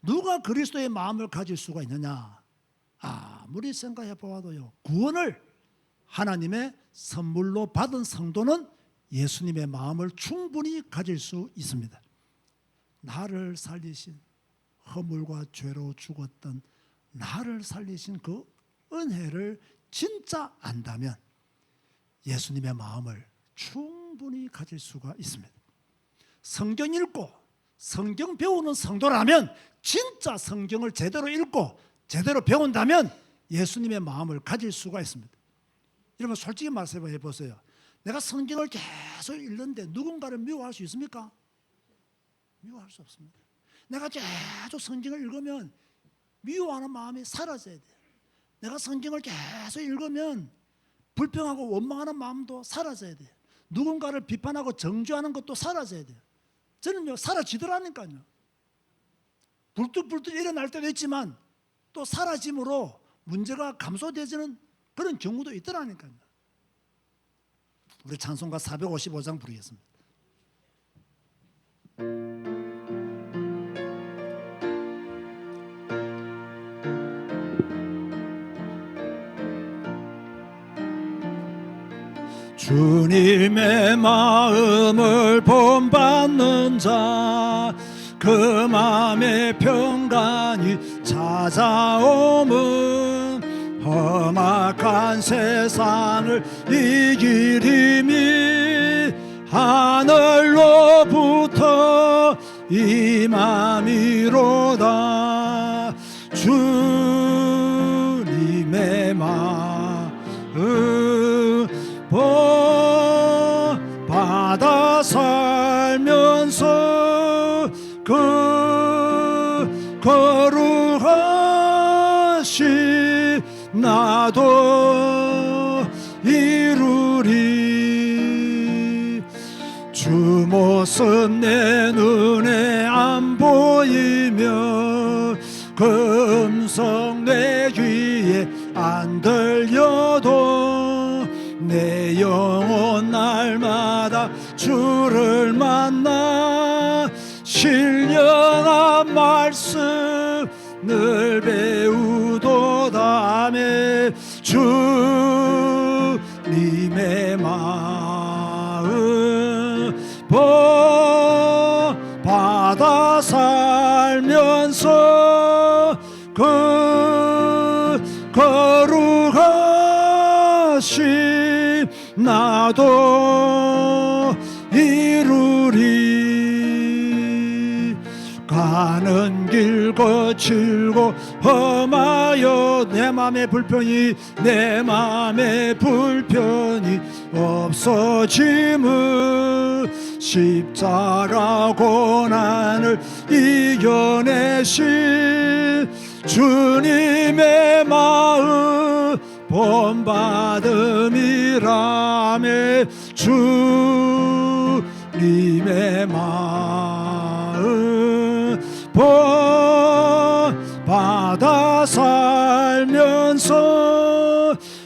B: 누가 그리스도의 마음을 가질 수가 있느냐? 아무리 생각해 보아도요, 구원을 하나님의 선물로 받은 성도는 예수님의 마음을 충분히 가질 수 있습니다. 나를 살리신, 허물과 죄로 죽었던 나를 살리신 그 은혜를 진짜 안다면 예수님의 마음을 충분히 가질 수가 있습니다. 성경 읽고 성경 배우는 성도라면, 진짜 성경을 제대로 읽고 제대로 배운다면 예수님의 마음을 가질 수가 있습니다. 여러분, 솔직히 말씀해 보세요. 내가 성경을 계속 읽는데 누군가를 미워할 수 있습니까? 미워할 수 없습니다. 내가 계속 성경을 읽으면 미워하는 마음이 사라져야 돼요. 내가 성경을 계속 읽으면 불평하고 원망하는 마음도 사라져야 돼요. 누군가를 비판하고 정죄하는 것도 사라져야 돼요. 저는요, 사라지더라니까요. 불뚝불뚝 일어날 때도 있지만 또 사라짐으로 문제가 감소되지는 그런 경우도 있더라니까요. 우리 찬송가 455장 부르겠습니다. 주님의 마음을 본받는 자, 그 마음의 평강이 찾아오면 험악한 세상을 이길 힘이 하늘로부터 임함이로다. 주님의 마음 받아 살면서 그 거룩하신 나도 이루리. 주 모습 내 눈에 안 보이며 그 음성 내 귀에 안 들려도 내 영혼 날마다 주를 만나 신령한 말씀 늘 배우도다매. 주님의 마음 받아 살면서 그 거룩하신 나도 이루리. 가는 길 거칠고 험하여 내 맘의 불편이 없어짐을 십자가 고난을 이겨내신 주님의 마음 본받음이라매. 주님의 마음 본받아 살면서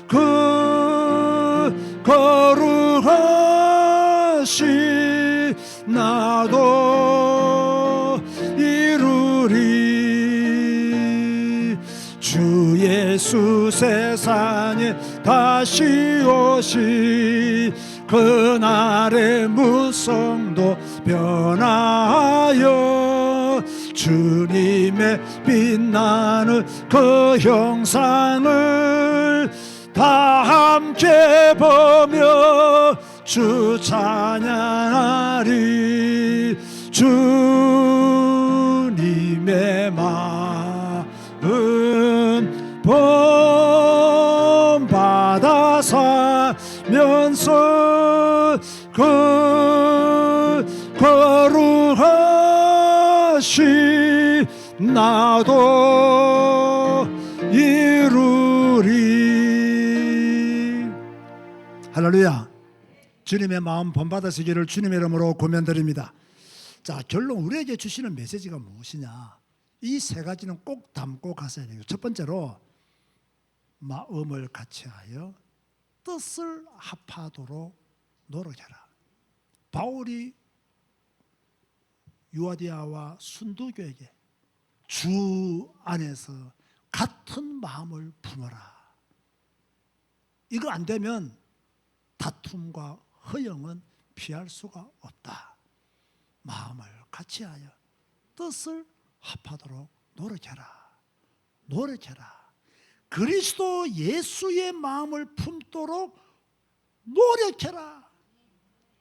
B: 그 거룩하신 나도 이루리. 주 예수 세상에 다시 오시 그날의 무성도 변하여 주님의 빛나는 그 형상을 함께 보며 주 찬양하리. 주님의 마음 본받아 살면서 거룩하시 나도 이루리. 할렐루야. 주님의 마음 본받으시기를 주님의 이름으로 고면드립니다. 자, 결론 우리에게 주시는 메시지가 무엇이냐? 이 세 가지는 꼭 담고 가셔야 돼요. 첫 번째로 마음을 같이하여 뜻을 합하도록 노력해라. 바울이 유아디아와 순두교에게 주 안에서 같은 마음을 품어라. 이거 안 되면 다툼과 허영은 피할 수가 없다. 마음을 같이하여 뜻을 합하도록 노력해라. 노력해라. 그리스도 예수의 마음을 품도록 노력해라.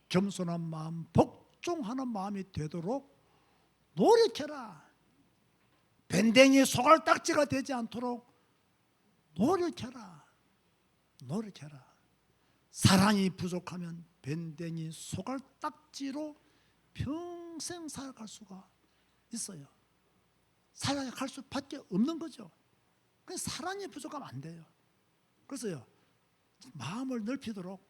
B: 겸손한 마음, 복종하는 마음이 되도록 노력해라. 밴댕이 소갈딱지가 되지 않도록 노력해라. 노력해라. 사랑이 부족하면 밴댕이 소갈딱지로 평생 살아갈 수가 있어요. 살아갈 수밖에 없는 거죠. 사랑이 부족하면 안 돼요. 그래서요, 마음을 넓히도록,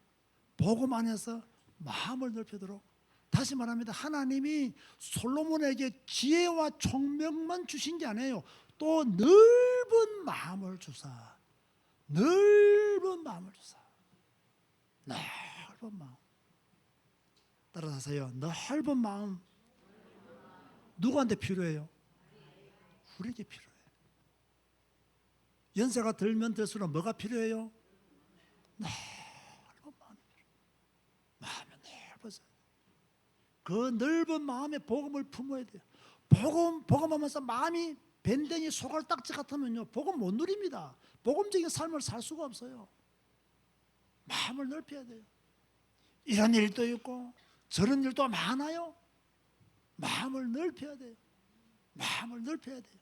B: 복음 안에서 마음을 넓히도록. 다시 말합니다. 하나님이 솔로몬에게 지혜와 총명만 주신 게 아니에요. 또 넓은 마음을 주사. 넓은 마음을 주사. 넓은 마음. 따라하세요. 넓은 마음. 누구한테 필요해요? 우리에게 필요해요. 연세가 들면 들수록 뭐가 필요해요? 넓은 마음이 필요해요. 마음이 넓어져요. 그 넓은 마음에 복음을 품어야 돼요. 복음하면서 마음이 밴댕이 소갈딱지 같으면요, 복음 못 누립니다. 복음적인 삶을 살 수가 없어요. 마음을 넓혀야 돼요. 이런 일도 있고 저런 일도 많아요. 마음을 넓혀야 돼요. 마음을 넓혀야 돼요.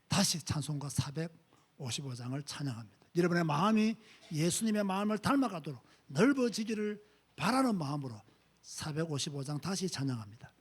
B: 다시 찬송가 455장을 찬양합니다. 여러분의 마음이 예수님의 마음을 닮아가도록 넓어지기를 바라는 마음으로 455장 다시 찬양합니다.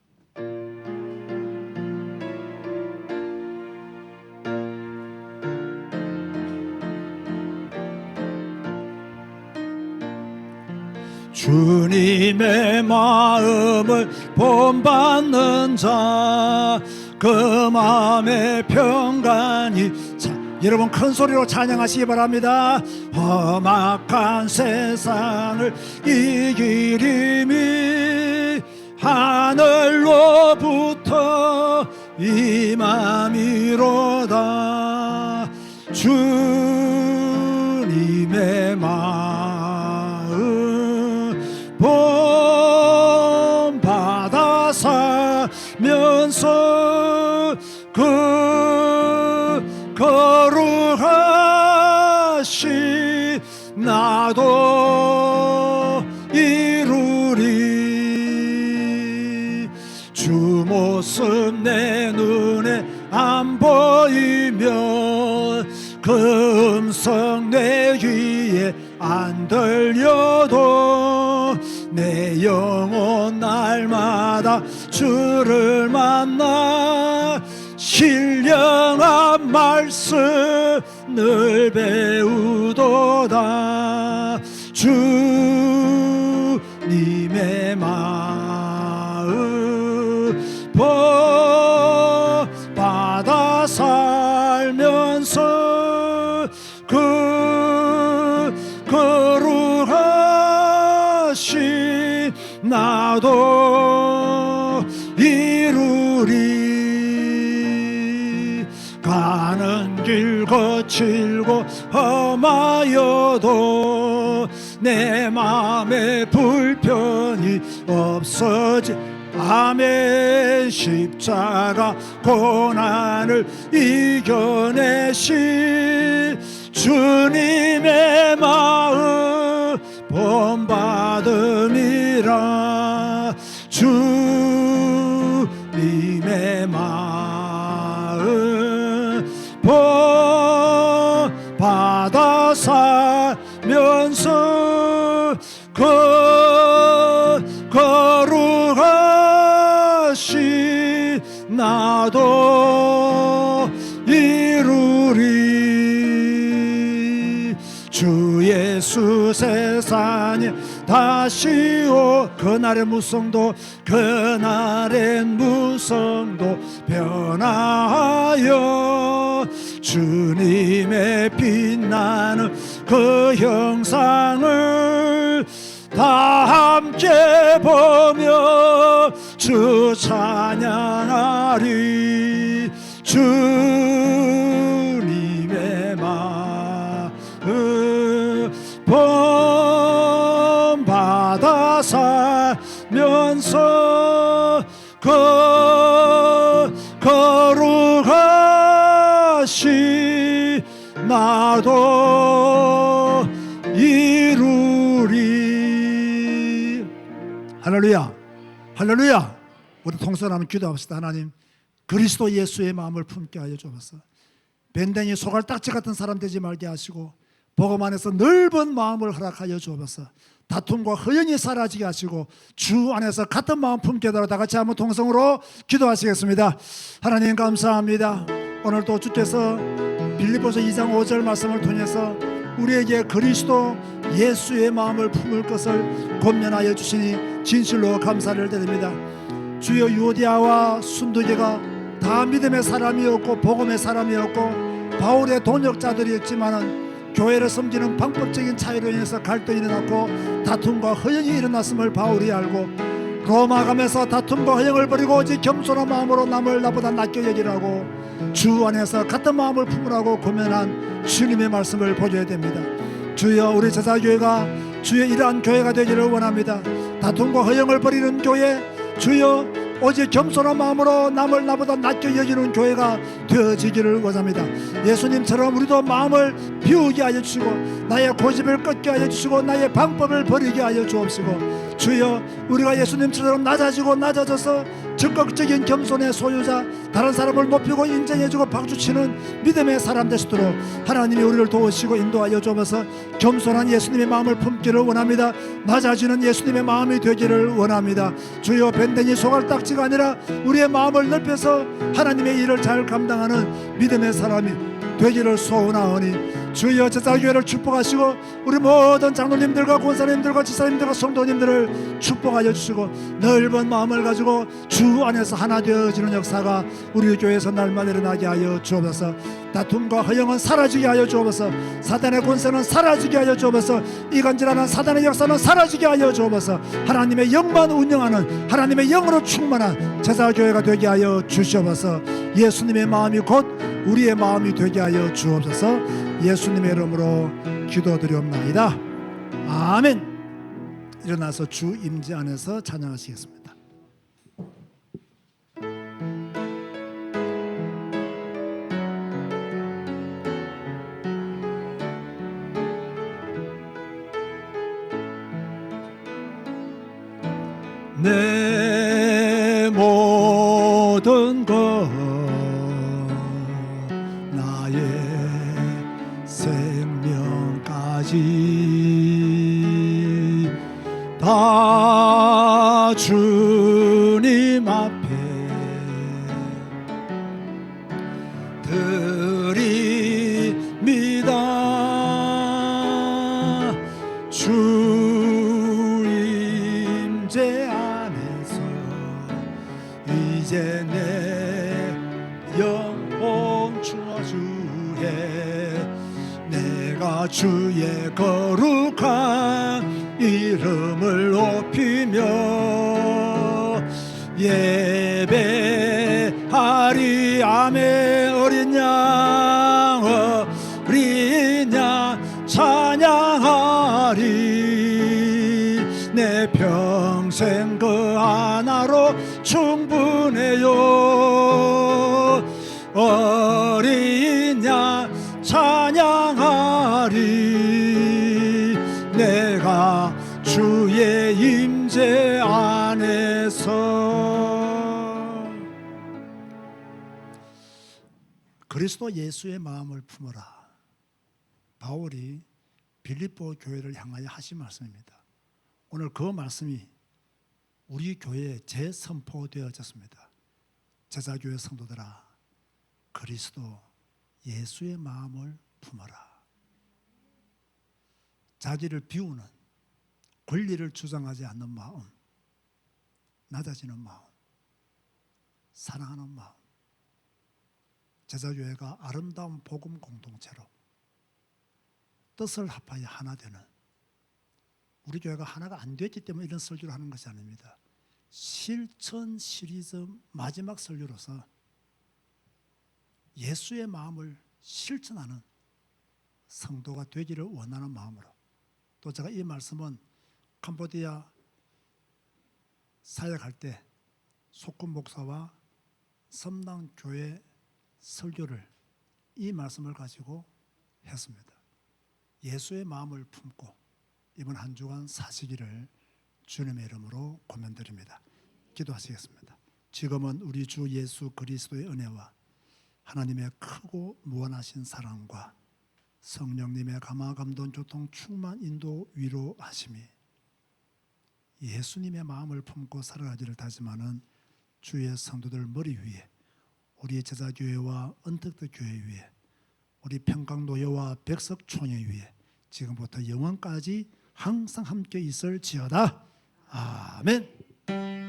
B: 주님의 마음을 본받는 자, 그 마음의 평강이. 자, 여러분 큰 소리로 찬양하시기 바랍니다. 험악한 세상을 이길 힘이 하늘로부터 임함이로다. 주님의 마음 본받아 살면서 거룩하시 나도 이루리. 주 모습 내 눈에 안 보이면 그 음성 내 귀에 안 들려도 내 영혼 날마다 주를 만나 신령한 말씀을 배우도다. 주님의 마음 본받아 살면서 거룩하시 나도 이루리. 가는 길 거칠고 험하여도 내 맘에 불편이 없어지. 아멘. 십자가 고난을 이겨내신 주 주님의 마음 본받음이라 주님의 마음 본받아 살면서 거룩하신 나도 이루리 주 예수 세상에 다시 오 그날의 무성도 변하여 주님의 빛나는 그 형상을 다 함께 보며 주 찬양하리 주님의 마음 본받아 살면서 거룩하신 나도 이루리. 할렐루야 할렐루야. 우리 통성하면 기도합시다. 하나님 그리스도 예수의 마음을 품게 하여 주옵소서. 밴댕이 소갈딱지 같은 사람 되지 말게 하시고 복음 안에서 넓은 마음을 허락하여 주옵소서. 다툼과 허영이 사라지게 하시고 주 안에서 같은 마음 품게 하도록 다 같이 한번 통성으로 기도하시겠습니다. 하나님 감사합니다. 오늘도 주께서 빌립보서 2장 5절 말씀을 통해서 우리에게 그리스도 예수의 마음을 품을 것을 권면하여 주시니 진실로 감사를 드립니다. 주여 유오디아와 순두계가 다 믿음의 사람이었고 복음의 사람이었고 바울의 동역자들이었지만은 교회를 섬기는 방법적인 차이로 인해서 갈등이 일어났고 다툼과 허영이 일어났음을 바울이 알고 로마 가면서 다툼과 허영을 버리고 오직 겸손한 마음으로 남을 나보다 낫게 여기라고 주 안에서 같은 마음을 품으라고 고면한 주님의 말씀을 보셔야 됩니다. 주여 우리 제사교회가 주의 이러한 교회가 되기를 원합니다. 다툼과 허영을 버리는 교회, 주여 오직 겸손한 마음으로 남을 나보다 낫게 여기는 교회가 되어지기를 원합니다. 예수님처럼 우리도 마음을 비우게 하여 주시고 나의 고집을 꺾게 하여 주시고 나의 방법을 버리게 하여 주옵시고 주여 우리가 예수님처럼 낮아져서 적극적인 겸손의 소유자, 다른 사람을 높이고 인정해주고 박수치는 믿음의 사람 되시도록 하나님이 우리를 도우시고 인도하여 주옵소서. 겸손한 예수님의 마음을 품기를 원합니다. 낮아지는 예수님의 마음이 되기를 원합니다. 주여 밴댕이 소갈딱지가 아니라 우리의 마음을 넓혀서 하나님의 일을 잘 감당하는 믿음의 사람이 되기를 소원하오니 주여 제사교회를 축복하시고 우리 모든 장로님들과 권사님들과 지사님들과 성도님들을 축복하여 주시고 넓은 마음을 가지고 주 안에서 하나 되어지는 역사가 우리 교회에서 날마다 일어나게 하여 주옵소서. 다툼과 허영은 사라지게 하여 주옵소서. 사단의 권세는 사라지게 하여 주옵소서. 이간질하는 사단의 역사는 사라지게 하여 주옵소서. 하나님의 영만 운영하는 하나님의 영으로 충만한 제사교회가 되게 하여 주시옵소서. 예수님의 마음이 곧 우리의 마음이 되게 하여 주옵소서. 예수님의 이름으로 기도드리옵나이다. 아멘. 일어나서 주 임재 안에서 찬양하시겠습니다. 내 모든 것 나의 생명까지 다 주님 앞에 드립니다. 주 임재 안에서 이제 내 영혼 주에 내가 주의 거룩한 이름을 높이며 예배하리. 아멘. 어린 양 찬양하리. 내 평생 그 하나로 충분해요. 어린 양 찬양 행하리 내가 주의 임재 안에서. 그리스도 예수의 마음을 품어라. 바울이 빌립보 교회를 향하여 하신 말씀입니다. 오늘 그 말씀이 우리 교회에 재선포되어졌습니다. 제자교회 성도들아, 그리스도 예수의 마음을 품어라. 자기를 비우는, 권리를 주장하지 않는 마음, 낮아지는 마음, 사랑하는 마음. 제자교회가 아름다운 복음 공동체로 뜻을 합하여 하나 되는, 우리 교회가 하나가 안 됐기 때문에 이런 설교를 하는 것이 아닙니다. 실천 시리즈 마지막 설교로서 예수의 마음을 실천하는 성도가 되기를 원하는 마음으로, 또 제가 이 말씀은 캄보디아 사역할 때 속군 목사와 섬당교회 설교를 이 말씀을 가지고 했습니다. 예수의 마음을 품고 이번 한 주간 사시기를 주님의 이름으로 권면드립니다. 기도하시겠습니다. 지금은 우리 주 예수 그리스도의 은혜와 하나님의 크고 무한하신 사랑과 성령님의 감화 감동 교통 충만 인도 위로하심이 예수님의 마음을 품고 살아가기를 다짐하는 주의 성도들 머리 위에, 우리 제자교회와 언택트 교회 위에, 우리 평강노예와 백석총회 위에 지금부터 영원까지 항상 함께 있을지어다. 아멘.